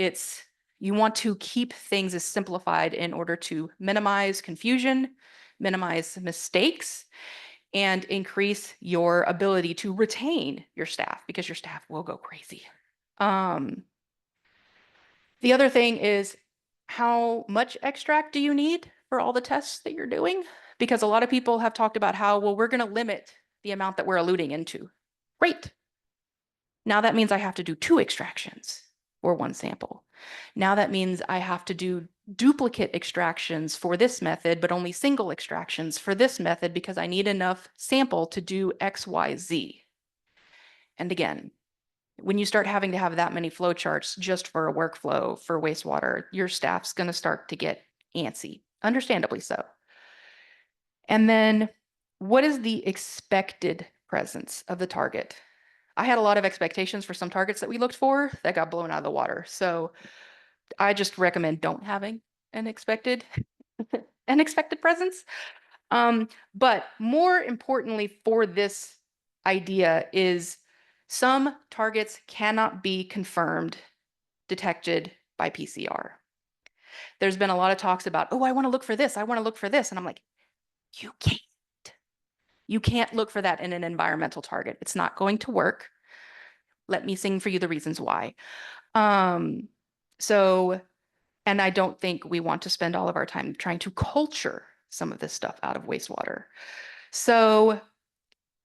You want to keep things as simplified in order to minimize confusion, minimize mistakes, and increase your ability to retain your staff, because your staff will go crazy. The other thing is, how much extract do you need for all the tests that you're doing? Because a lot of people have talked about how, well, we're going to limit the amount that we're eluting into. Great. Now that means I have to do 2 extractions or 1 sample. Now that means I have to do duplicate extractions for this method, but only single extractions for this method because I need enough sample to do X, Y, Z. And again, when you start having to have that many flow charts just for a workflow for wastewater, your staff's going to start to get antsy, understandably so. And then what is the expected presence of the target? I had a lot of expectations for some targets that we looked for that got blown out of the water. So I just recommend don't having an expected presence. But more importantly for this idea is some targets cannot be confirmed, detected by PCR. There's been a lot of talks about, oh, I want to look for this. I want to look for this. And I'm like, you can't. You can't look for that in an environmental target. It's not going to work. Let me sing for you the reasons why. And I don't think we want to spend all of our time trying to culture some of this stuff out of wastewater. So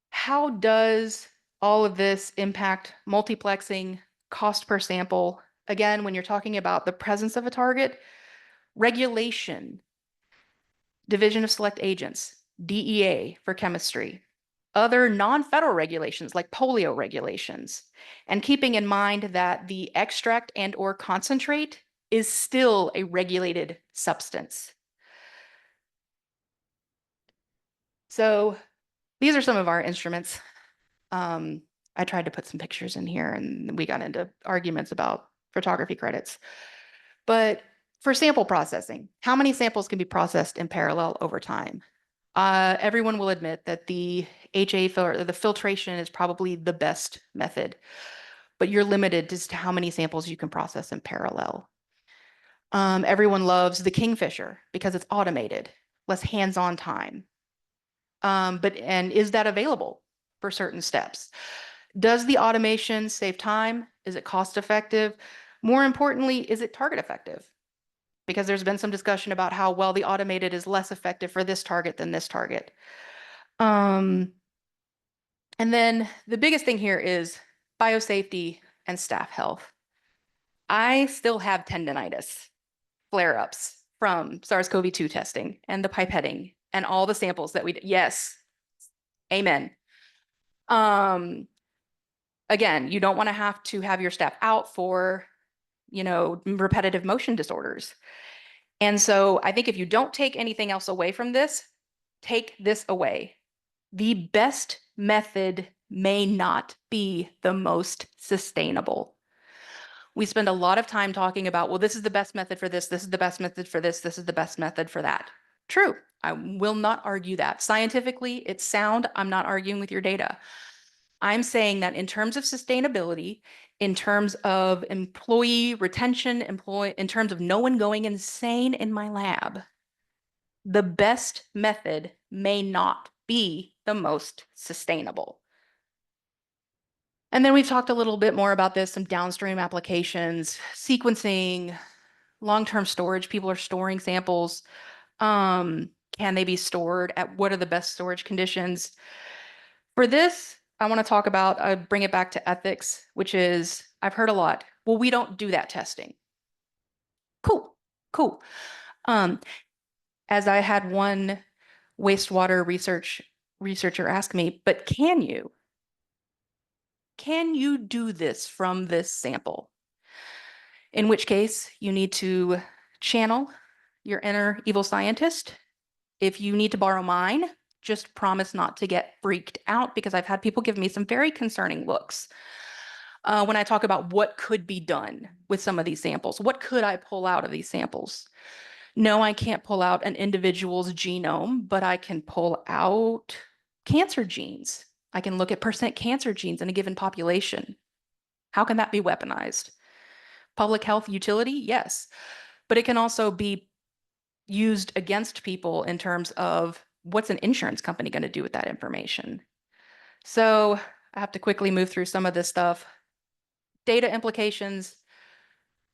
how does all of this impact multiplexing, cost per sample? Again, when you're talking about the presence of a target, regulation, Division of Select Agents, DEA for chemistry, other non-federal regulations like polio regulations, and keeping in mind that the extract and or concentrate is still a regulated substance. So these are some of our instruments. I tried to put some pictures in here and we got into arguments about photography credits. But for sample processing, how many samples can be processed in parallel over time? Everyone will admit that the the filtration is probably the best method, but you're limited as to how many samples you can process in parallel. Everyone loves the Kingfisher because it's automated, less hands-on time. And is that available for certain steps? Does the automation save time? Is it cost effective? More importantly, is it target effective? Because there's been some discussion about how well the automated is less effective for this target than this target. And then the biggest thing here is biosafety and staff health. I still have tendinitis flare-ups from SARS-CoV-2 testing and the pipetting and all the samples that we did. Yes, amen. Again, you don't want to have your staff out for, repetitive motion disorders. And so I think if you don't take anything else away from this, take this away. The best method may not be the most sustainable. We spend a lot of time talking about, well, this is the best method for this is the best method for this is the best method for that. True, I will not argue that. Scientifically, it's sound. I'm not arguing with your data. I'm saying that in terms of sustainability, in terms of employee retention, in terms of no one going insane in my lab, the best method may not be the most sustainable. And then we've talked a little bit more about this, some downstream applications, sequencing, long-term storage. People are storing samples. Can they be stored what are the best storage conditions? For this, I want to talk about, bring it back to ethics, which is, I've heard a lot, well, we don't do that testing. Cool. As I had one wastewater researcher ask me, but can you? Can you do this from this sample? In which case, you need to channel your inner evil scientist. If you need to borrow mine, just promise not to get freaked out, because I've had people give me some very concerning looks when I talk about what could be done with some of these samples. What could I pull out of these samples? No, I can't pull out an individual's genome, but I can pull out cancer genes. I can look at percent cancer genes in a given population. How can that be weaponized? Public health utility? Yes. But it can also be used against people in terms of what's an insurance company going to do with that information? So I have to quickly move through some of this stuff. Data implications.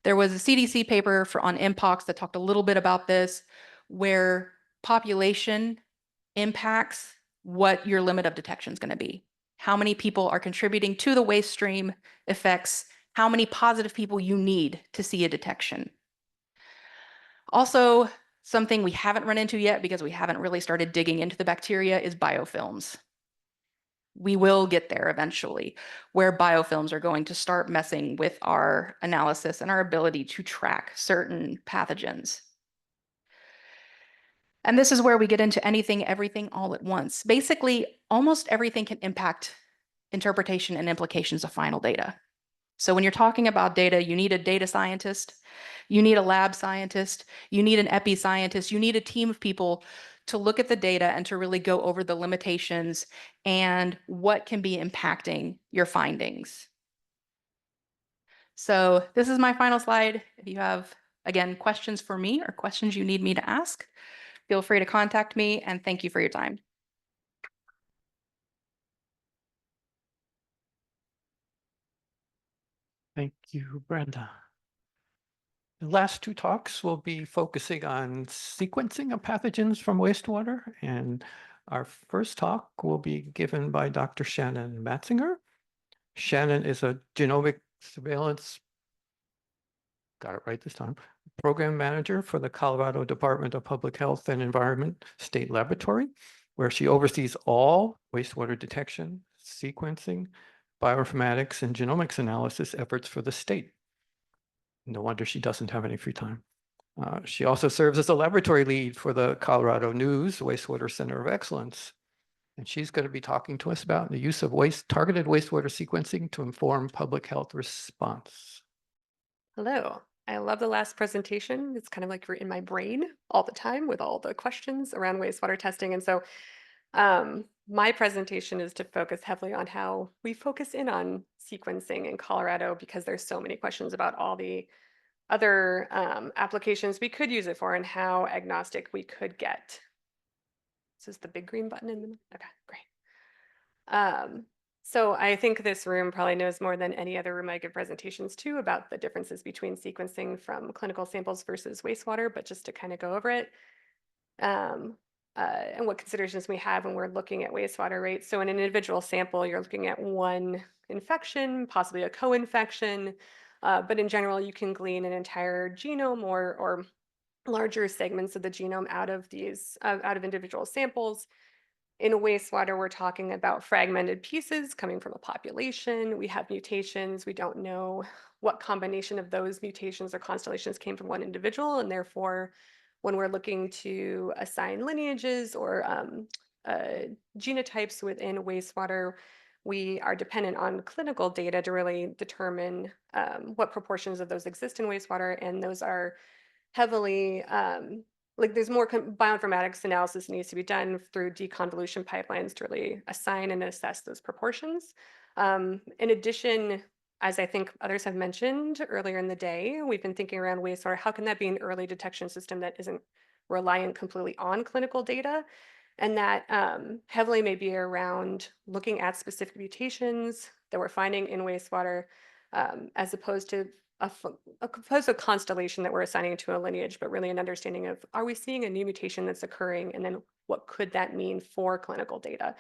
There was a CDC paper on mpox that talked a little bit about this, where population impacts what your limit of detection is going to be. How many people are contributing to the waste stream affects how many positive people you need to see a detection. Also, something we haven't run into yet because we haven't really started digging into the bacteria is biofilms. We will get there eventually, where biofilms are going to start messing with our analysis and our ability to track certain pathogens. And this is where we get into anything, everything, all at once. Basically, almost everything can impact interpretation and implications of final data. So when you're talking about data, you need a data scientist, you need a lab scientist, you need an epi scientist, you need a team of people to look at the data and to really go over the limitations and what can be impacting your findings. So this is my final slide. If you have, again, questions for me or questions you need me to ask, feel free to contact me, and thank you for your time. Thank you, Brenda. The last two talks will be focusing on sequencing of pathogens from wastewater. And our first talk will be given by Dr. Shannon Matzinger. Shannon is a genomic surveillance, got it right this time, program manager for the Colorado Department of Public Health and Environment State Laboratory, where she oversees all wastewater detection, sequencing, bioinformatics, and genomics analysis efforts for the state. No wonder she doesn't have any free time. She also serves as a laboratory lead for the Colorado News Wastewater Center of Excellence. And she's going to be talking to us about the use of targeted wastewater sequencing to inform public health response. Hello. I love the last presentation. It's kind of like you're in my brain all the time with all the questions around wastewater testing. And so my presentation is to focus heavily on how we focus in on sequencing in Colorado, because there's so many questions about all the other applications we could use it for and how agnostic we could get. This is the big green button in the middle. Okay, great. So I think this room probably knows more than any other room I give presentations to about the differences between sequencing from clinical samples versus wastewater, but just to kind of go over it. And what considerations we have when we're looking at wastewater rates. So in an individual sample, you're looking at one infection, possibly a co-infection, but in general, you can glean an entire genome or larger segments of the genome out of these out of individual samples. In a wastewater, we're talking about fragmented pieces coming from a population. We have mutations. We don't know what combination of those mutations or constellations came from one individual. And therefore, when we're looking to assign lineages or genotypes within wastewater, we are dependent on clinical data to really determine what proportions of those exist in wastewater. And those are heavily like there's more bioinformatics analysis needs to be done through deconvolution pipelines to really assign and assess those proportions. In addition, as I think others have mentioned earlier in the day, we've been thinking around wastewater, how can that be an early detection system that isn't reliant completely on clinical data? And that heavily may be around looking at specific mutations that we're finding in wastewater, as opposed to a constellation that we're assigning to a lineage, but really an understanding of, are we seeing a new mutation that's occurring? And then what could that mean for clinical data?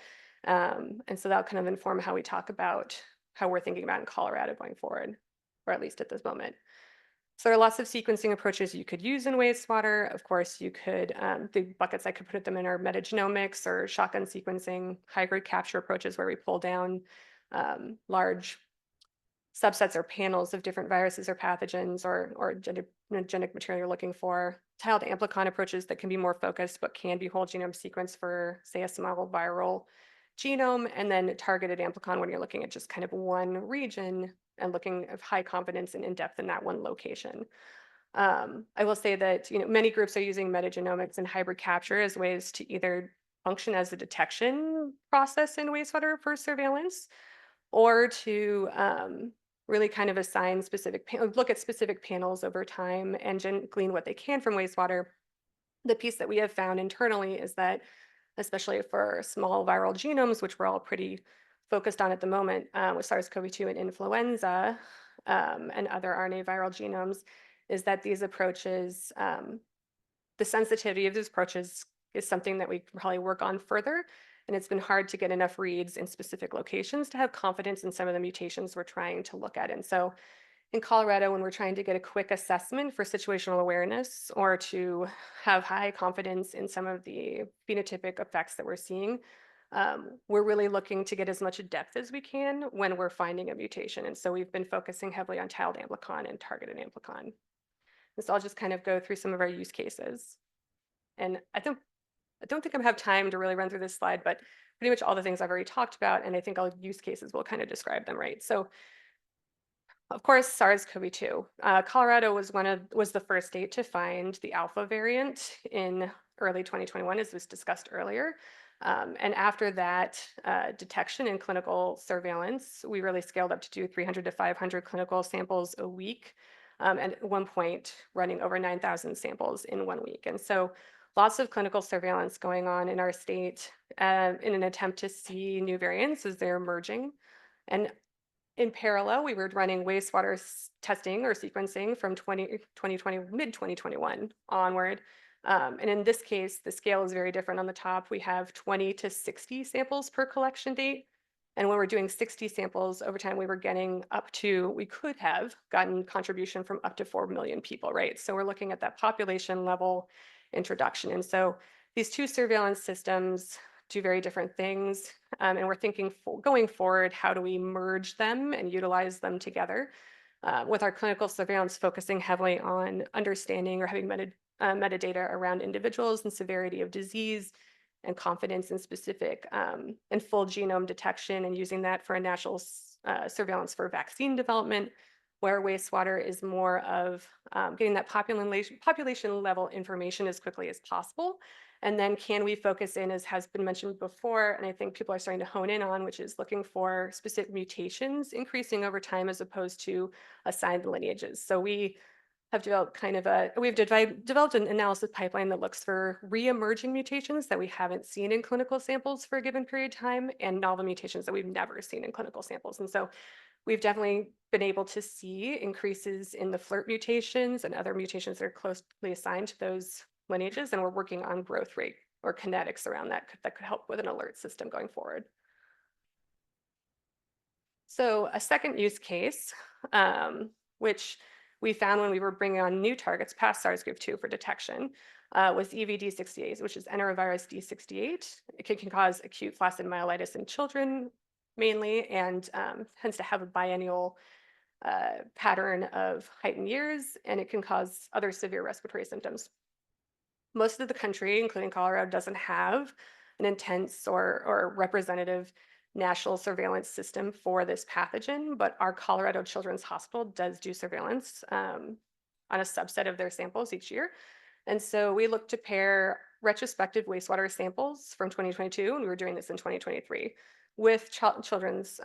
And so that'll kind of inform how we talk about how we're thinking about in Colorado going forward, or at least at this moment. So there are lots of sequencing approaches you could use in wastewater. Of course, you could, the buckets I could put them in are metagenomics or shotgun sequencing, hybrid capture approaches where we pull down large subsets or panels of different viruses or pathogens or genetic material you're looking for. Tiled amplicon approaches that can be more focused, but can be whole genome sequence for, say, a small viral genome, and then targeted amplicon when you're looking at just kind of one region and looking of high confidence and in depth in that one location. I will say that many groups are using metagenomics and hybrid capture as ways to either function as a detection process in wastewater for surveillance, or to really kind of assign look at specific panels over time and glean what they can from wastewater. The piece that we have found internally is that, especially for small viral genomes, which we're all pretty focused on at the moment with SARS-CoV-2 and influenza and other RNA viral genomes, is that these approaches, the sensitivity of these approaches is something that we can probably work on further. And it's been hard to get enough reads in specific locations to have confidence in some of the mutations we're trying to look at. And so in Colorado, when we're trying to get a quick assessment for situational awareness or to have high confidence in some of the phenotypic effects that we're seeing, we're really looking to get as much depth as we can when we're finding a mutation. And so we've been focusing heavily on tiled amplicon and targeted amplicon. And so I'll just kind of go through some of our use cases. And I don't think I have time to really run through this slide, but pretty much all the things I've already talked about, and I think all use cases will kind of describe them, right? So, of course, SARS-CoV-2. Colorado was the first state to find the alpha variant in early 2021, as was discussed earlier. And after that detection in clinical surveillance, we really scaled up to do 300 to 500 clinical samples a week, and at one point running over 9,000 samples in 1 week. And so lots of clinical surveillance going on in our state in an attempt to see new variants as they're emerging. And In parallel, we were running wastewater testing or sequencing from 2020, mid-2021 onward. And in this case, the scale is very different. On the top, we have 20 to 60 samples per collection date. And when we're doing 60 samples over time, we were getting up to, we could have gotten contribution from up to 4 million people, right? So we're looking at that population level introduction. And so these two surveillance systems do very different things. And we're thinking going forward, how do we merge them and utilize them together? With our clinical surveillance focusing heavily on understanding or having metadata around individuals and severity of disease and confidence in specific and full genome detection, and using that for a national surveillance for vaccine development, where wastewater is more of getting that population level information as quickly as possible. And then can we focus in, as has been mentioned before, and I think people are starting to hone in on, which is looking for specific mutations increasing over time as opposed to assigned lineages. So we have developed developed an analysis pipeline that looks for re-emerging mutations that we haven't seen in clinical samples for a given period of time, and novel mutations that we've never seen in clinical samples. And so we've definitely been able to see increases in the FLIRT mutations and other mutations that are closely assigned to those lineages, and we're working on growth rate or kinetics around that could help with an alert system going forward. So a second use case, which we found when we were bringing on new targets past SARS-CoV-2 for detection, was EVD68, which is enterovirus D68. It can cause acute flaccid myelitis in children mainly, and tends to have a biennial pattern of heightened years, and it can cause other severe respiratory symptoms. Most of the country, including Colorado, doesn't have an intense or representative national surveillance system for this pathogen, but our Colorado Children's Hospital does do surveillance on a subset of their samples each year. And so we look to pair retrospective wastewater samples from 2022, and we were doing this in 2023, with children's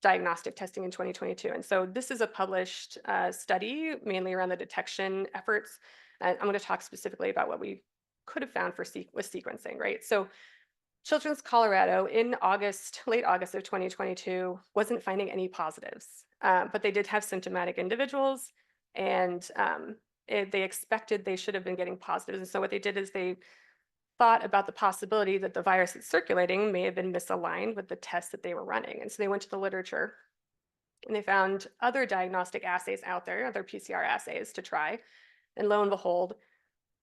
diagnostic testing in 2022. And so this is a published study, mainly around the detection efforts. I'm going to talk specifically about what we could have found with sequencing, right? So Children's Colorado in late August of 2022, wasn't finding any positives, but they did have symptomatic individuals, and they expected they should have been getting positives. And so what they did is they thought about the possibility that the virus that's circulating may have been misaligned with the tests that they were running. And so they went to the literature and they found other diagnostic assays out there, other PCR assays to try. And lo and behold,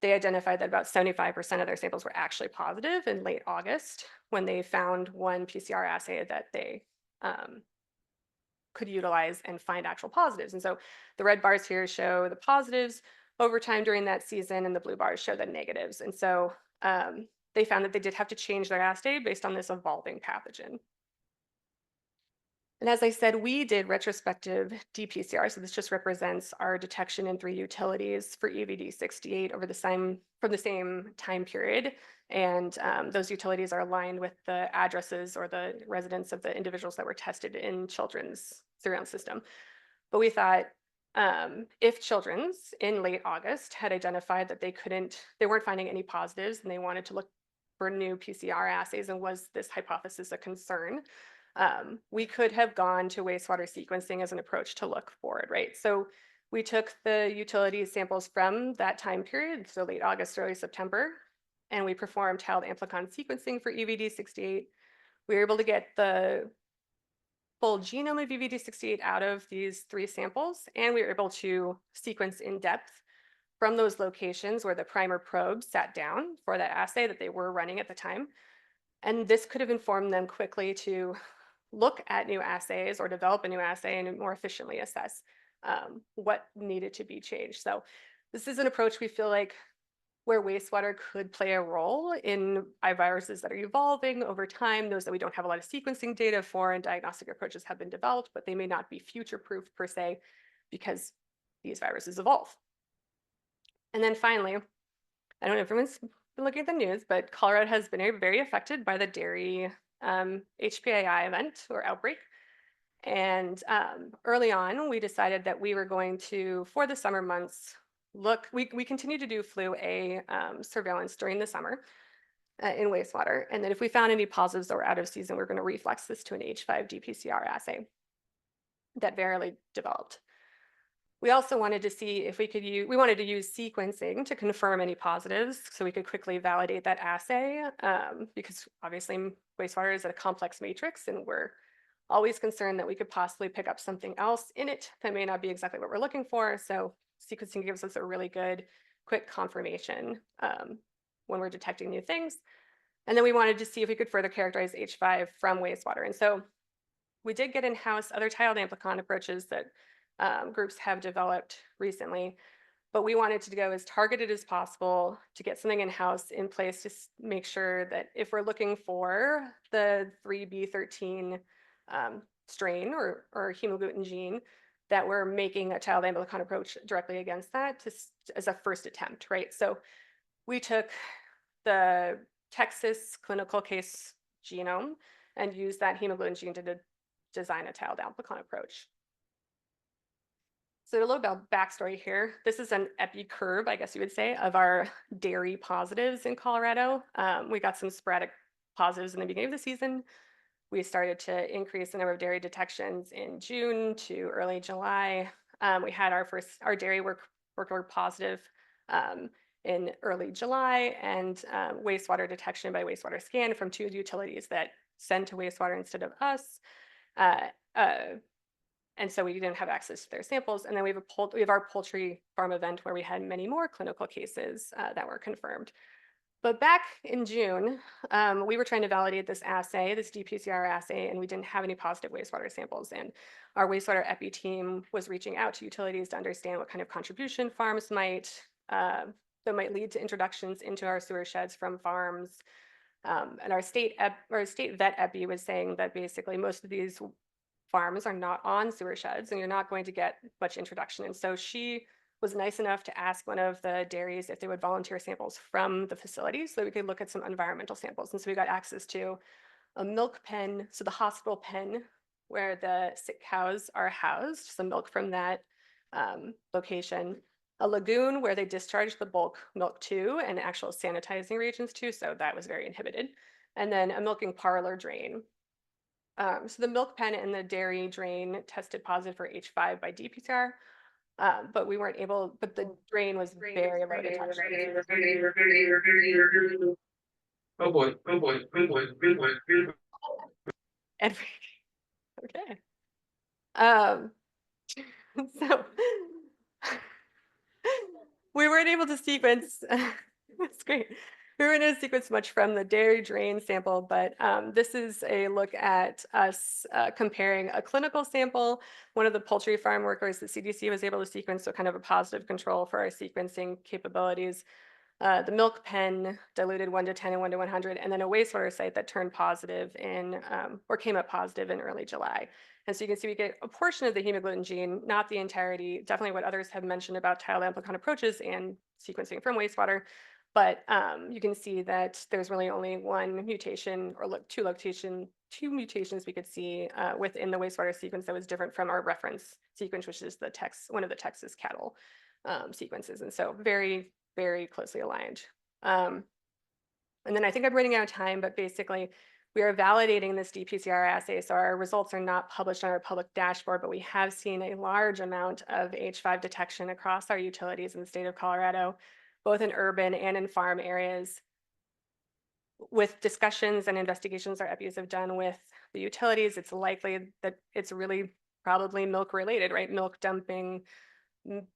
they identified that about 75% of their samples were actually positive in late August, when they found one PCR assay that they could utilize and find actual positives. And so the red bars here show the positives over time during that season, and the blue bars show the negatives. And so they found that they did have to change their assay based on this evolving pathogen. And as I said, we did retrospective dPCR, so this just represents our detection in 3 utilities for EVD68 from the same time period. And those utilities are aligned with the addresses or the residents of the individuals that were tested in children's surveillance system. But we thought if children's in late August had identified that they weren't finding any positives, and they wanted to look for new PCR assays, and was this hypothesis a concern, we could have gone to wastewater sequencing as an approach to look forward, right? So we took the utility samples from that time period, so late August, early September, and we performed tiled amplicon sequencing for EVD68. We were able to get the full genome of EVD68 out of these 3 samples, and we were able to sequence in depth from those locations where the primer probe sat down for that assay that they were running at the time. And this could have informed them quickly to look at new assays or develop a new assay and more efficiently assess what needed to be changed. So this is an approach we feel like where wastewater could play a role in viruses that are evolving over time, those that we don't have a lot of sequencing data for, and diagnostic approaches have been developed, but they may not be future-proof per se, because these viruses evolve. And then finally, I don't know if everyone's been looking at the news, but Colorado has been very affected by the dairy HPAI event or outbreak. And early on, we decided that we were going to, for the summer months, we continue to do flu A surveillance during the summer in wastewater. And then if we found any positives that were out of season, we're going to reflex this to an H5 dPCR assay. that Verily developed. We also wanted to see if we could use, we wanted to use sequencing to confirm any positives so we could quickly validate that assay, because obviously wastewater is a complex matrix and we're always concerned that we could possibly pick up something else in it that may not be exactly what we're looking for. So sequencing gives us a really good quick confirmation when we're detecting new things. And then we wanted to see if we could further characterize H5 from wastewater. And so we did get in-house other tiled amplicon approaches that groups have developed recently, but we wanted to go as targeted as possible to get something in-house in place to make sure that if we're looking for the 3B13 strain or hemagglutinin gene, that we're making a tiled amplicon approach directly against that as a first attempt, right? So we took the Texas clinical case genome and used that hemagglutinin gene to design a tiled amplicon approach. So a little bit of backstory here. This is an epi curve, I guess you would say, of our dairy positives in Colorado. We got some sporadic positives in the beginning of the season. We started to increase the number of dairy detections in June to early July. We had our dairy worker positive in early July, and wastewater detection by wastewater scan from 2 utilities that send to wastewater instead of us. And so we didn't have access to their samples. And then we have our poultry farm event where we had many more clinical cases that were confirmed. But back in June, we were trying to validate this assay, this dPCR assay, and we didn't have any positive wastewater samples. And our wastewater epi team was reaching out to utilities to understand what kind of contribution farms might lead to introductions into our sewer sheds from farms. And our state vet epi was saying that basically most of these farms are not on sewer sheds and you're not going to get much introduction. And so she was nice enough to ask one of the dairies if they would volunteer samples from the facility so that we could look at some environmental samples. And so we got access to a milk pen, so the hospital pen where the sick cows are housed, some milk from that location, a lagoon where they discharged the bulk milk to and actual sanitizing reagents too, so that was very inhibited, and then a milking parlor drain. So the milk pen and the dairy drain tested positive for H5 by dPCR, but we weren't able, but the drain was very low detection. Oh boy, oh boy, oh boy, oh boy, oh boy. And okay. So we weren't able to sequence, that's great. We weren't able to sequence much from the dairy drain sample, but this is a look at us comparing a clinical sample, one of the poultry farm workers that CDC was able to sequence, so kind of a positive control for our sequencing capabilities. The milk pen diluted 1 to 10 and 1 to 100, and then a wastewater site that turned positive in, or came up positive in early July. And so you can see we get a portion of the hemagglutinin gene, not the entirety, definitely what others have mentioned about tiled amplicon approaches and sequencing from wastewater. But you can see that there's really only one mutation or two mutations we could see within the wastewater sequence that was different from our reference sequence, which is one of the Texas cattle sequences. And so very, very closely aligned. And then I think I'm running out of time, but basically we are validating this dPCR assay. So our results are not published on our public dashboard, but we have seen a large amount of H5 detection across our utilities in the state of Colorado, both in urban and in farm areas. With discussions and investigations our EPIs have done with the utilities, it's likely that it's really probably milk related, right? Milk dumping,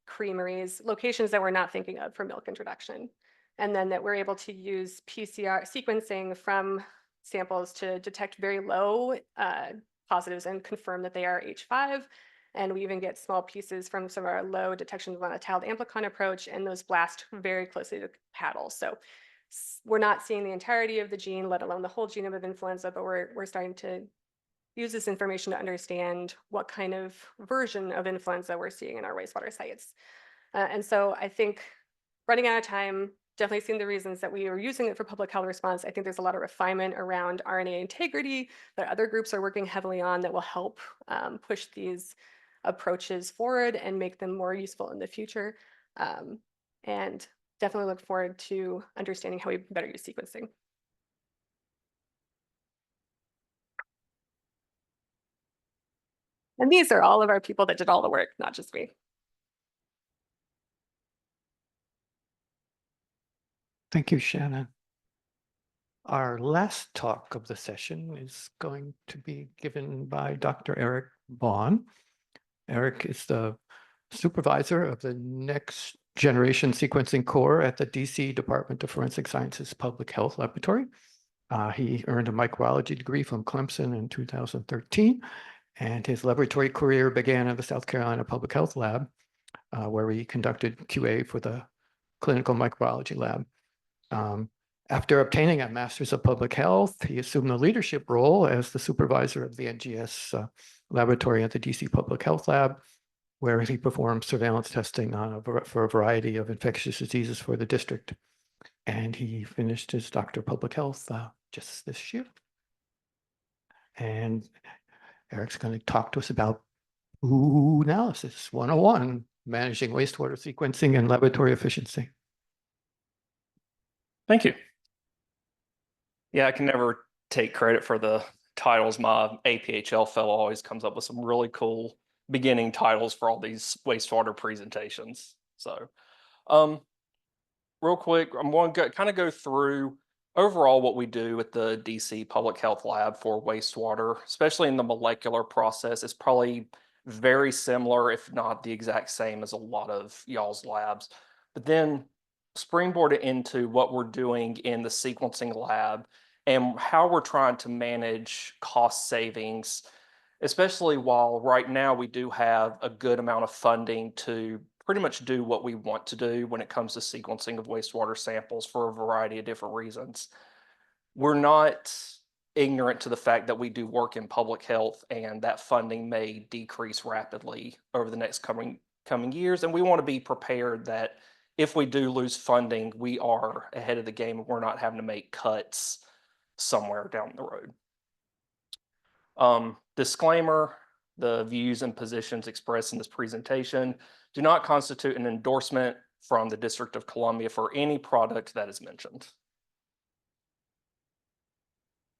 creameries, locations that we're not thinking of for milk introduction. And then that we're able to use PCR sequencing from samples to detect very low positives and confirm that they are H5. And we even get small pieces from some of our low detections on a tiled amplicon approach, and those blast very closely to paddle. So we're not seeing the entirety of the gene, let alone the whole genome of influenza, but we're starting to use this information to understand what kind of version of influenza we're seeing in our wastewater sites. And so I think, running out of time, definitely seeing the reasons that we are using it for public health response. I think there's a lot of refinement around RNA integrity that other groups are working heavily on that will help push these approaches forward and make them more useful in the future. And definitely look forward to understanding how we better use sequencing. And these are all of our people that did all the work, not just me. Thank you, Shannon. Our last talk of the session is going to be given by Dr. Eric Vaughn. Eric is the supervisor of the Next Generation Sequencing Core at the DC Department of Forensic Sciences Public Health Laboratory. He earned a microbiology degree from Clemson in 2013, and his laboratory career began at the South Carolina Public Health Lab, where he conducted QA for the clinical microbiology lab. After obtaining a Master's of Public Health, he assumed the leadership role as the supervisor of the NGS laboratory at the DC Public Health Lab, where he performed surveillance testing for a variety of infectious diseases for the district. And he finished his Doctor of Public Health just this year. And Eric's going to talk to us about Poo-nalysis 101, managing wastewater sequencing and laboratory efficiency. Thank you. Yeah, I can never take credit for the titles. My APHL fellow always comes up with some really cool beginning titles for all these wastewater presentations. So real quick, I'm going to kind of go through overall what we do at the DC Public Health Lab for wastewater, especially in the molecular process. It's probably very similar, if not the exact same as a lot of y'all's labs. But then springboard it into what we're doing in the sequencing lab and how we're trying to manage cost savings, especially while right now we do have a good amount of funding to pretty much do what we want to do when it comes to sequencing of wastewater samples for a variety of different reasons. We're not ignorant to the fact that we do work in public health and that funding may decrease rapidly over the next coming years. And we want to be prepared that if we do lose funding, we are ahead of the game and we're not having to make cuts somewhere down the road. Disclaimer, the views and positions expressed in this presentation do not constitute an endorsement from the District of Columbia for any product that is mentioned.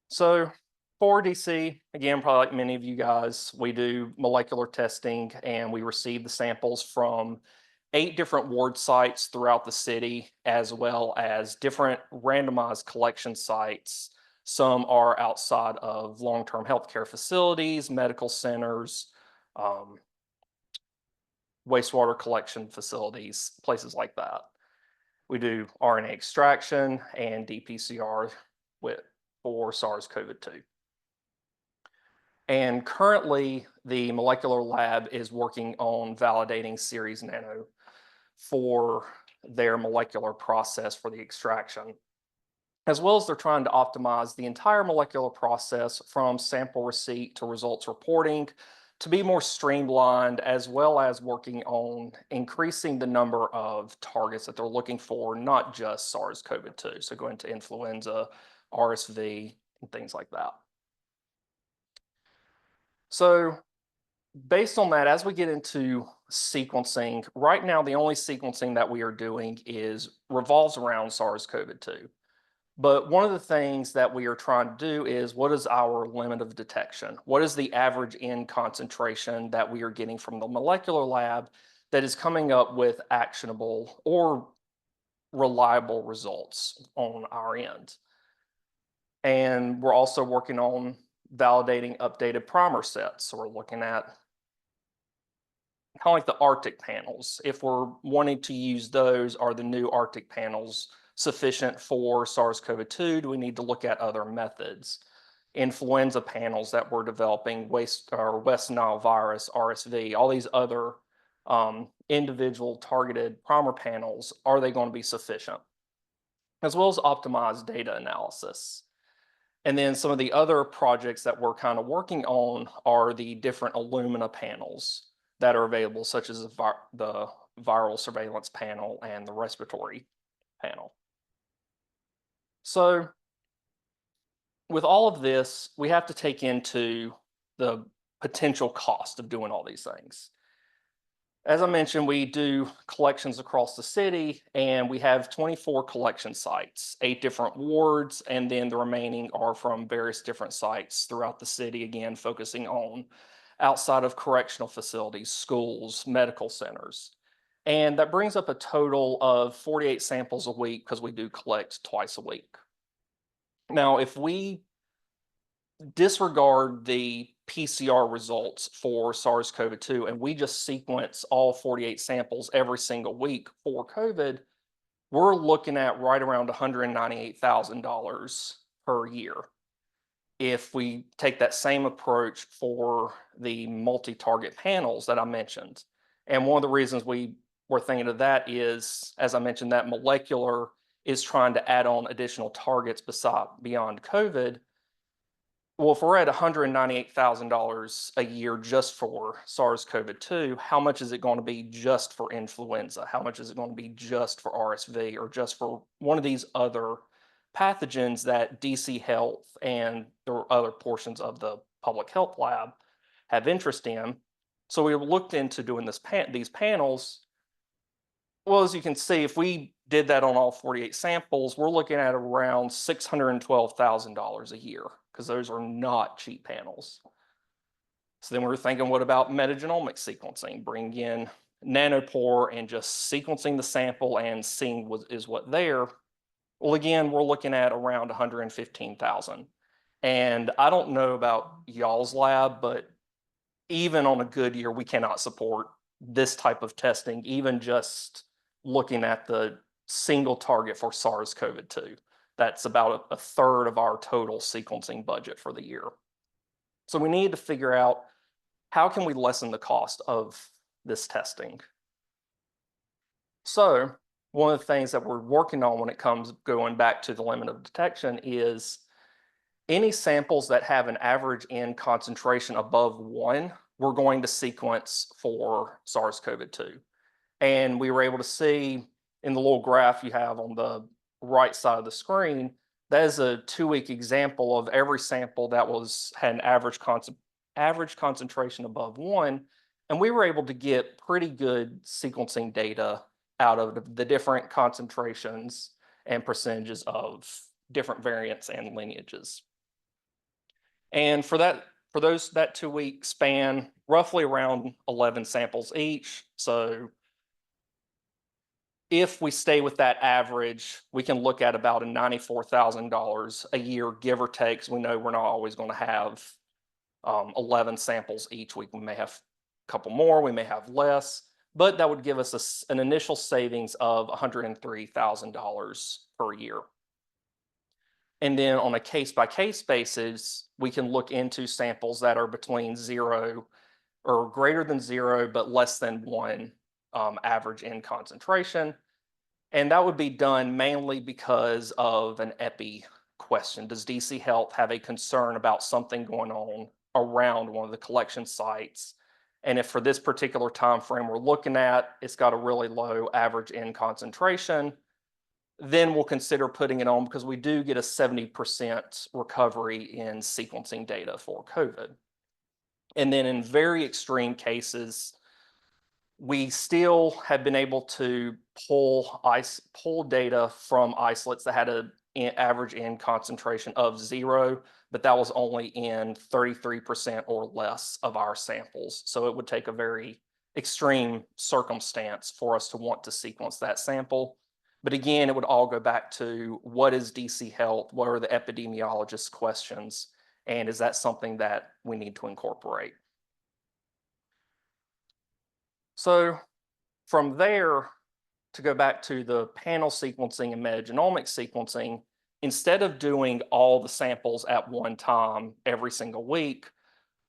So for DC, again, probably like many of you guys, we do molecular testing and we receive the samples from 8 different ward sites throughout the city, as well as different randomized collection sites. Some are outside of long-term healthcare facilities, medical centers, wastewater collection facilities, places like that. We do RNA extraction and dPCR for SARS-CoV-2. And currently, the molecular lab is working on validating Series Nano for their molecular process for the extraction, as well as they're trying to optimize the entire molecular process from sample receipt to results reporting to be more streamlined, as well as working on increasing the number of targets that they're looking for, not just SARS-CoV-2, so going to influenza, RSV, and things like that. So based on that, as we get into sequencing, right now the only sequencing that we are doing revolves around SARS-CoV-2. But one of the things that we are trying to do is, what is our limit of detection? What is the average N concentration that we are getting from the molecular lab that is coming up with actionable or reliable results on our end? And we're also working on validating updated primer sets. So we're looking at kind of like the Arctic panels. If we're wanting to use those, are the new Arctic panels sufficient for SARS-CoV-2? Do we need to look at other methods? Influenza panels that we're developing, West Nile virus, RSV, all these other individual targeted primer panels, are they going to be sufficient? As well as optimized data analysis. And then some of the other projects that we're kind of working on are the different Illumina panels that are available, such as the viral surveillance panel and the respiratory panel. So with all of this, we have to take into the potential cost of doing all these things. As I mentioned, we do collections across the city, and we have 24 collection sites, 8 different wards, and then the remaining are from various different sites throughout the city, again, focusing on outside of correctional facilities, schools, medical centers. And that brings up a total of 48 samples a week because we do collect twice a week. Now, if we disregard the PCR results for SARS-CoV-2 and we just sequence all 48 samples every single week for COVID, we're looking at right around $198,000 per year. If we take that same approach for the multi-target panels that I mentioned. And one of the reasons we were thinking of that is, as I mentioned, that molecular is trying to add on additional targets beyond COVID. Well, if we're at $198,000 a year just for SARS-CoV-2, how much is it going to be just for influenza? How much is it going to be just for RSV or just for one of these other pathogens that DC Health and the other portions of the public health lab have interest in? So we looked into doing these panels. Well, as you can see, if we did that on all 48 samples, we're looking at around $612,000 a year, because those are not cheap panels. So then we were thinking, what about metagenomic sequencing? Bring in nanopore and just sequencing the sample and seeing what is there. Well, again, we're looking at around 115,000. And I don't know about y'all's lab, but even on a good year, we cannot support this type of testing, even just looking at the single target for SARS-CoV-2. That's about a third of our total sequencing budget for the year. So we need to figure out how can we lessen the cost of this testing. So one of the things that we're working on when it comes going back to the limit of detection is any samples that have an average N concentration above 1, we're going to sequence for SARS-CoV-2. And we were able to see in the little graph you have on the right side of the screen, that is a 2-week example of every sample that had an average concentration above 1. And we were able to get pretty good sequencing data out of the different concentrations and percentages of different variants and lineages. And for that 2-week span, roughly around 11 samples each. So if we stay with that average, we can look at about $94,000 a year, give or take, because we know we're not always going to have 11 samples each week. We may have a couple more, we may have less, but that would give us an initial savings of $103,000 per year. And then on a case-by-case basis, we can look into samples that are between 0 or greater than 0, but less than 1 average in concentration. And that would be done mainly because of an epi question. Does DC Health have a concern about something going on around one of the collection sites? And if for this particular time frame we're looking at, it's got a really low average in concentration, then we'll consider putting it on, because we do get a 70% recovery in sequencing data for COVID. And then in very extreme cases, we still have been able to pull data from isolates that had an average in concentration of 0, but that was only in 33% or less of our samples. So it would take a very extreme circumstance for us to want to sequence that sample. But again, it would all go back to what is DC Health? What are the epidemiologist questions? And is that something that we need to incorporate? So from there, to go back to the panel sequencing and metagenomic sequencing, instead of doing all the samples at one time every single week,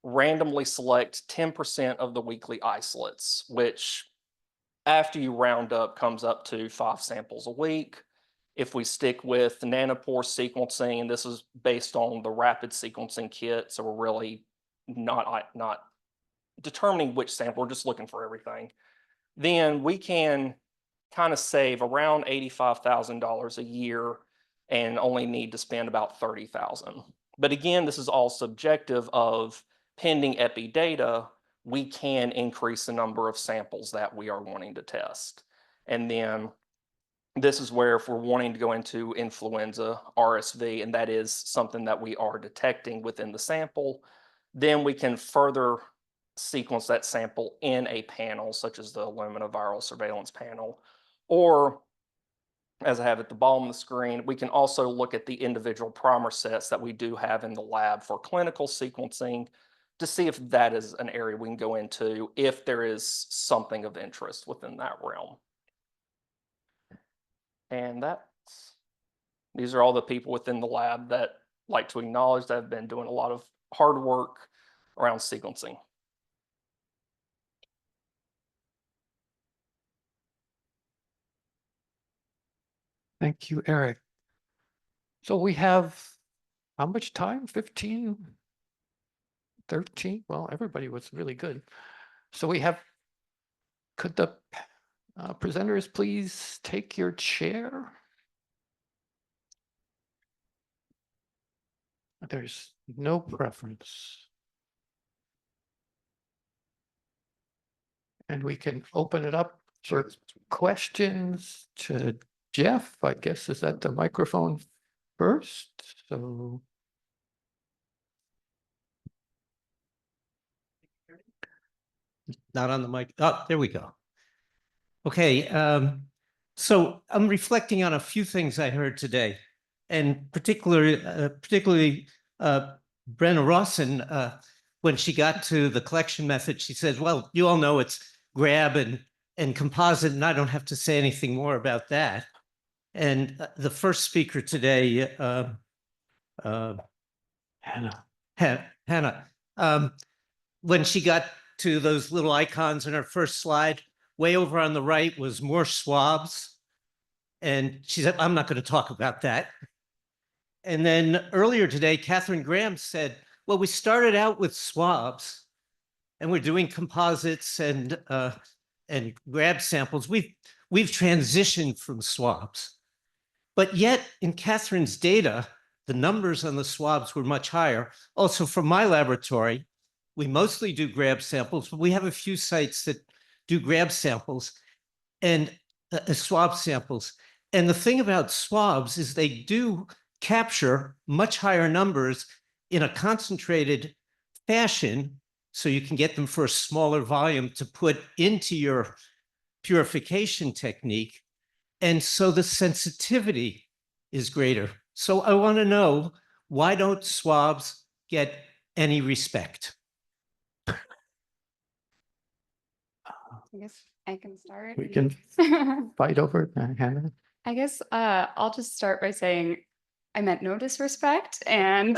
randomly select 10% of the weekly isolates, which after you round up comes up to 5 samples a week. If we stick with nanopore sequencing, and this is based on the rapid sequencing kit, so we're really not determining which sample, we're just looking for everything, then we can kind of save around $85,000 a year and only need to spend about $30,000. But again, this is all subjective of pending epi data. We can increase the number of samples that we are wanting to test. And then this is where, if we're wanting to go into influenza, RSV, and that is something that we are detecting within the sample, then we can further sequence that sample in a panel, such as the Illumina viral surveillance panel. Or, as I have at the bottom of the screen, we can also look at the individual primer sets that we do have in the lab for clinical sequencing to see if that is an area we can go into if there is something of interest within that realm. And these are all the people within the lab that like to acknowledge that have been doing a lot of hard work around sequencing. Thank you, Eric. So we have how much time? 15, 13? Well, everybody was really good. So we have, could the presenters please take your chair? There's no preference. And we can open it up for questions to Jeff. I guess, is that the microphone first? So. Not on the mic. Oh, there we go. Okay. So I'm reflecting on a few things I heard today, and particularly Brenna Rawson, when she got to the collection method, she says, well, you all know it's grab and composite, and I don't have to say anything more about that. And the first speaker today, Hannah, when she got to those little icons in her first slide, way over on the right was more swabs. And she said, I'm not going to talk about that. And then earlier today, Catherine Graham said, well, we started out with swabs and we're doing composites and grab samples. We've transitioned from swabs. But yet in Catherine's data, the numbers on the swabs were much higher. Also from my laboratory, we mostly do grab samples, but we have a few sites that do grab samples and swab samples. And the thing about swabs is they do capture much higher numbers in a concentrated fashion, so you can get them for a smaller volume to put into your purification technique. And so the sensitivity is greater. So I want to know, why don't swabs get any respect? I guess I can start. We can fight over it, Hannah. I guess I'll just start by saying I meant no disrespect. And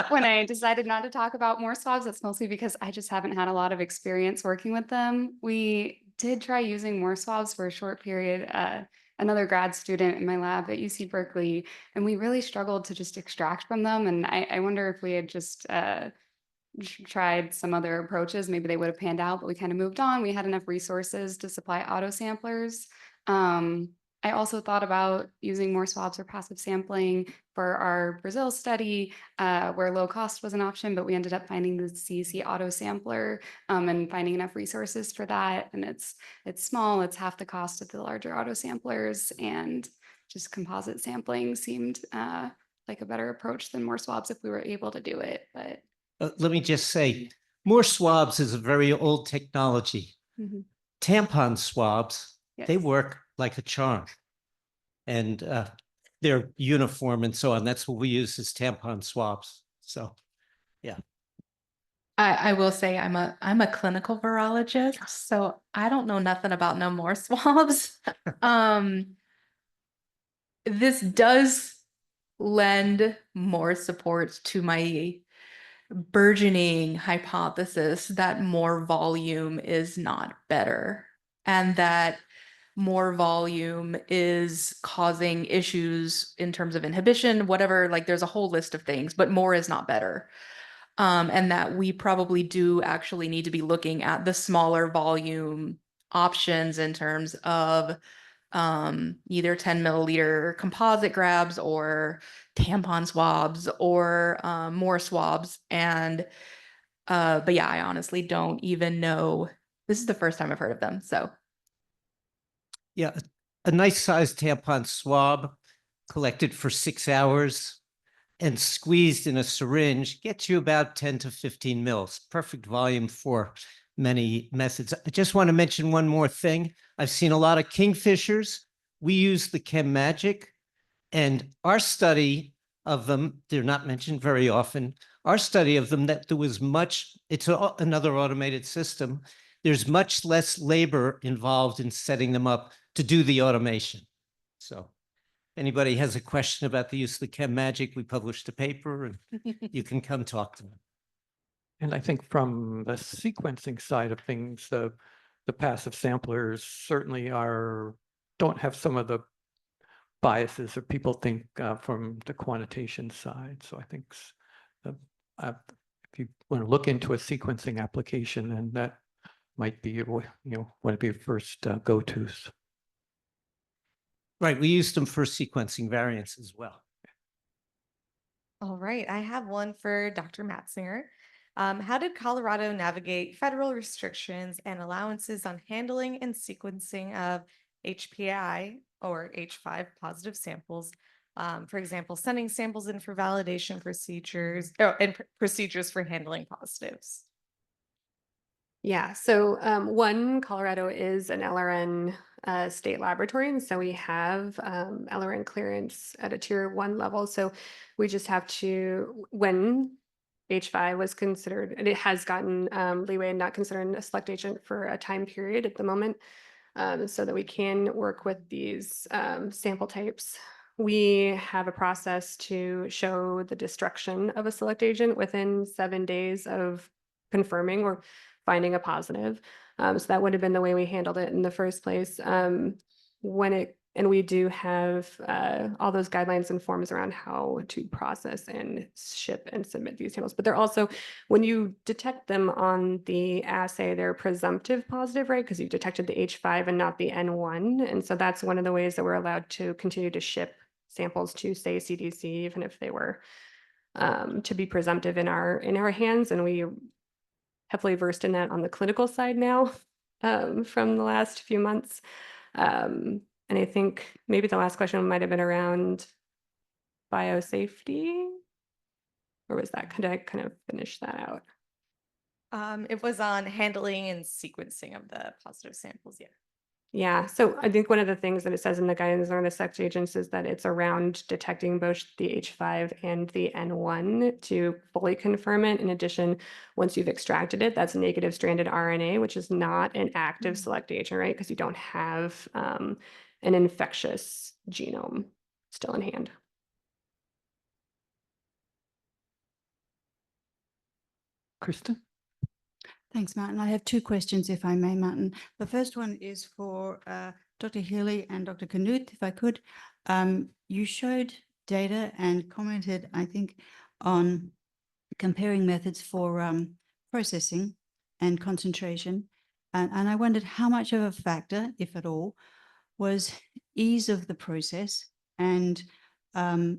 when I decided not to talk about more swabs, that's mostly because I just haven't had a lot of experience working with them. We did try using more swabs for a short period. Another grad student in my lab at UC Berkeley, and we really struggled to just extract from them. And I wonder if we had just tried some other approaches, maybe they would have panned out, but we kind of moved on. We had enough resources to supply auto samplers. I also thought about using more swabs or passive sampling for our Brazil study, where low cost was an option, but we ended up finding the CEC auto sampler and finding enough resources for that. And it's small, it's half the cost of the larger auto samplers, and just composite sampling seemed like a better approach than more swabs if we were able to do it. But let me just say, more swabs is a very old technology. Tampon swabs, yes. They work like a charm. And they're uniform and so on. That's what we use as tampon swabs. So, yeah. I will say I'm a clinical virologist, so I don't know nothing about no more swabs. This does lend more support to my burgeoning hypothesis that more volume is not better, and that more volume is causing issues in terms of inhibition, whatever, like there's a whole list of things, but more is not better. And that we probably do actually need to be looking at the smaller volume options in terms of either 10 milliliter composite grabs or tampon swabs or more swabs. And but yeah, I honestly don't even know. This is the first time I've heard of them. So Yeah, a nice sized tampon swab collected for 6 hours and squeezed in a syringe gets you about 10 to 15 mils, perfect volume for many methods. I just want to mention one more thing. I've seen a lot of kingfishers. We use the ChemMagic, and our study of them, they're not mentioned very often. Our study of them, that there was much, it's another automated system. There's much less labor involved in setting them up to do the automation. So if anybody has a question about the use of the ChemMagic, we published a paper and you can come talk to them. And I think from the sequencing side of things, the passive samplers certainly don't have some of the biases that people think from the quantitation side. So I think if you want to look into a sequencing application, then that might be one of your first go-tos. Right, we used them for sequencing variants as well. All right, I have one for Dr. Matzinger. How did Colorado navigate federal restrictions and allowances on handling and sequencing of HPI or H5 positive samples? For example, sending samples in for validation procedures and procedures for handling positives. Yeah, so one, Colorado is an LRN state laboratory, and so we have LRN clearance at a tier 1 level. So we just have to, when H5 was considered, and it has gotten leeway and not considered a select agent for a time period at the moment, so that we can work with these sample types. We have a process to show the destruction of a select agent within 7 days of confirming or finding a positive. So that would have been the way we handled it in the first place. And we do have all those guidelines and forms around how to process and ship and submit these samples. But they're also, when you detect them on the assay, they're presumptive positive, right? Because you detected the H5 and not the N1. And so that's one of the ways that we're allowed to continue to ship samples to, say, CDC, even if they were to be presumptive in our hands. And we heavily versed in that on the clinical side now from the last few months. And I think maybe the last question might have been around biosafety, or was that, could I kind of finish that out? It was on handling and sequencing of the positive samples, yeah. Yeah, so I think one of the things that it says in the guidance around the select agents is that it's around detecting both the H5 and the N1 to fully confirm it. In addition, once you've extracted it, that's negative stranded RNA, which is not an active select agent, right? Because you don't have an infectious genome still in hand. Kristen? Thanks, Martin. I have two questions, if I may, Martin. The first one is for Dr. Healy and Dr. Knuth, if I could. You showed data and commented, I think, on comparing methods for processing and concentration. And I wondered how much of a factor, if at all, was ease of the process and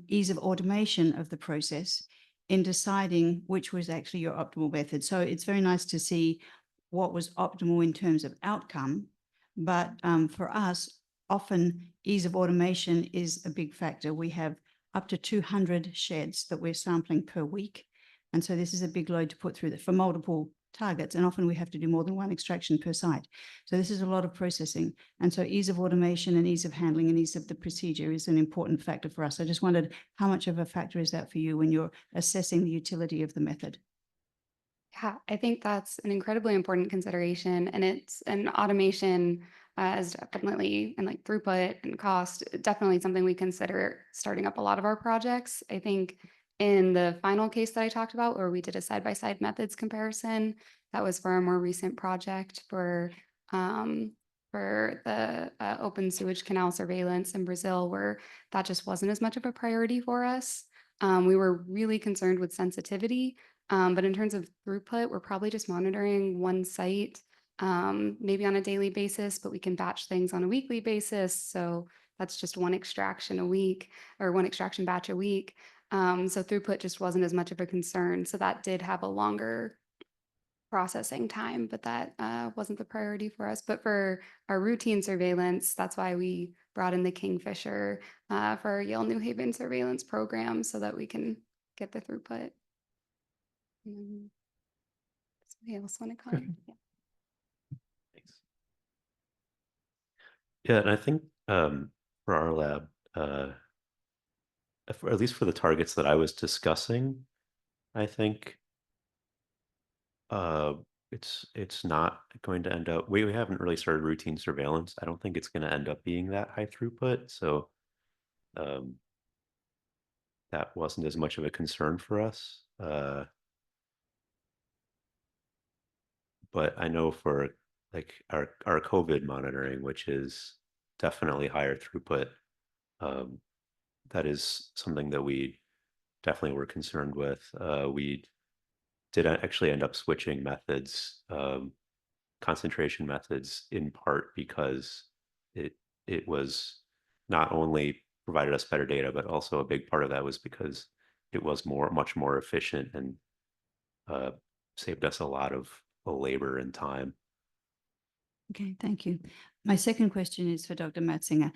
ease of automation of the process in deciding which was actually your optimal method. So it's very nice to see what was optimal in terms of outcome, but for us, often ease of automation is a big factor. We have up to 200 sheds that we're sampling per week. And so this is a big load to put through that for multiple targets. And often we have to do more than one extraction per site. So this is a lot of processing. And so ease of automation and ease of handling and ease of the procedure is an important factor for us. I just wondered how much of a factor is that for you when you're assessing the utility of the method? Yeah, I think that's an incredibly important consideration, and it's an automation is definitely, and like throughput and cost, definitely something we consider starting up a lot of our projects. I think in the final case that I talked about, where we did a side-by-side methods comparison, that was for a more recent project for the open sewage canal surveillance in Brazil, where that just wasn't as much of a priority for us. We were really concerned with sensitivity, but in terms of throughput, we're probably just monitoring one site, maybe on a daily basis, but we can batch things on a weekly basis. So that's just one extraction a week or one extraction batch a week. So throughput just wasn't as much of a concern. So that did have a longer processing time, but that wasn't the priority for us. But for our routine surveillance, that's why we brought in the Kingfisher for our Yale New Haven surveillance program, so that we can get the throughput. Somebody else want to comment? Yeah. Thanks. Yeah, and I think for our lab, at least for the targets that I was discussing, I think it's not going to end up. We haven't really started routine surveillance. I don't think it's going to end up being that high throughput. So that wasn't as much of a concern for us. But I know for like our COVID monitoring, which is definitely higher throughput, that is something that we definitely were concerned with. We did actually end up switching methods, concentration methods, in part because it was not only provided us better data, but also a big part of that was because it was much more efficient and saved us a lot of labor and time. Okay, thank you. My second question is for Dr. Matzinger.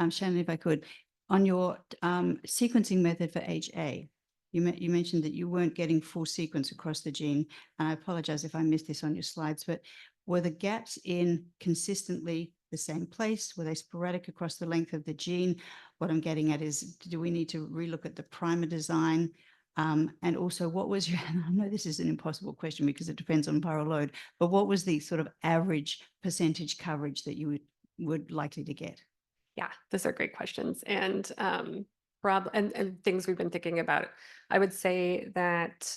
Shannon, if I could, on your sequencing method for HA, you mentioned that you weren't getting full sequence across the gene. And I apologize if I missed this on your slides, but were the gaps in consistently the same place? Were they sporadic across the length of the gene? What I'm getting at is, do we need to relook at the primer design? And also, what was your, and I know this is an impossible question because it depends on viral load, but what was the sort of average percentage coverage that you would likely to get? Yeah, those are great questions. And and things we've been thinking about. I would say that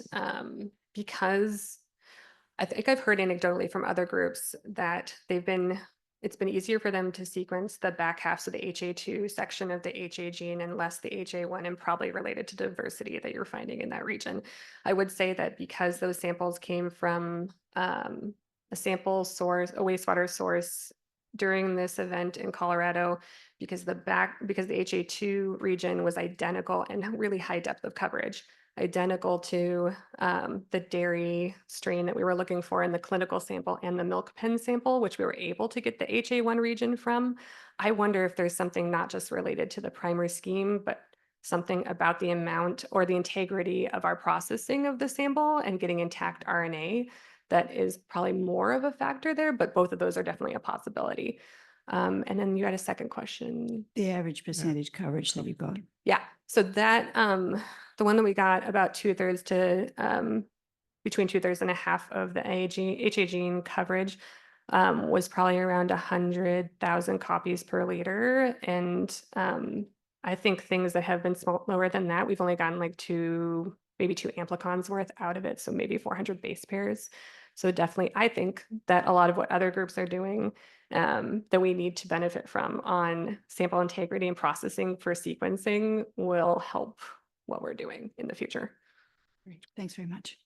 because I think I've heard anecdotally from other groups that it's been easier for them to sequence the back halves of the HA2 section of the HA gene and less the HA1, and probably related to diversity that you're finding in that region. I would say that because those samples came from a sample source, a wastewater source during this event in Colorado, because the HA2 region was identical and really high depth of coverage, identical to the dairy strain that we were looking for in the clinical sample and the milk pen sample, which we were able to get the HA1 region from. I wonder if there's something not just related to the primer scheme, but something about the amount or the integrity of our processing of the sample and getting intact RNA that is probably more of a factor there, but both of those are definitely a possibility. And then you had a second question. The average percentage coverage that you got. Yeah, so that the one that we got about 2/3 to between 2/3 and a half of the HA gene coverage was probably around 100,000 copies per liter. And I think things that have been lower than that, we've only gotten like maybe 2 amplicons worth out of it. So maybe 400 base pairs. So definitely, I think that a lot of what other groups are doing that we need to benefit from on sample integrity and processing for sequencing will help what we're doing in the future. Great. Thanks very much.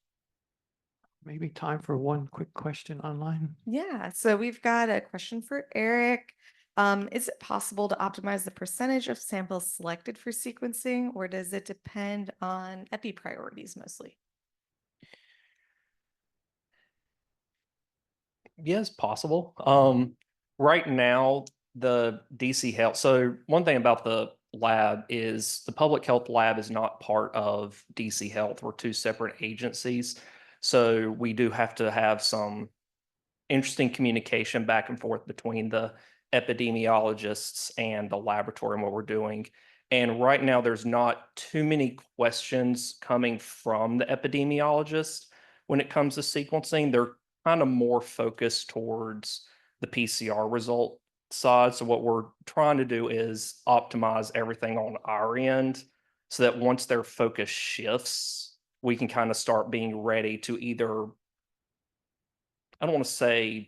Maybe time for one quick question online. Yeah, so we've got a question for Eric. Is it possible to optimize the percentage of samples selected for sequencing, or does it depend on epi priorities mostly? Yes, possible. Right now, the DC Health. So one thing about the lab is the public health lab is not part of DC Health. We're 2 separate agencies. So we do have to have some interesting communication back and forth between the epidemiologists and the laboratory and what we're doing. And right now, there's not too many questions coming from the epidemiologists when it comes to sequencing. They're kind of more focused towards the PCR result side. So what we're trying to do is optimize everything on our end so that once their focus shifts, we can kind of start being ready to either, I don't want to say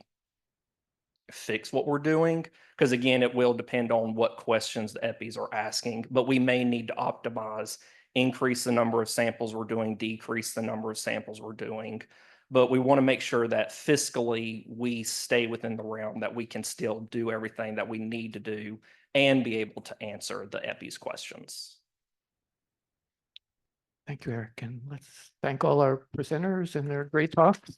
fix what we're doing, because again, it will depend on what questions the EPIs are asking, but we may need to optimize, increase the number of samples we're doing, decrease the number of samples we're doing. But we want to make sure that fiscally we stay within the realm that we can still do everything that we need to do and be able to answer the EPI's questions. Thank you, Eric. And let's thank all our presenters and their great talks.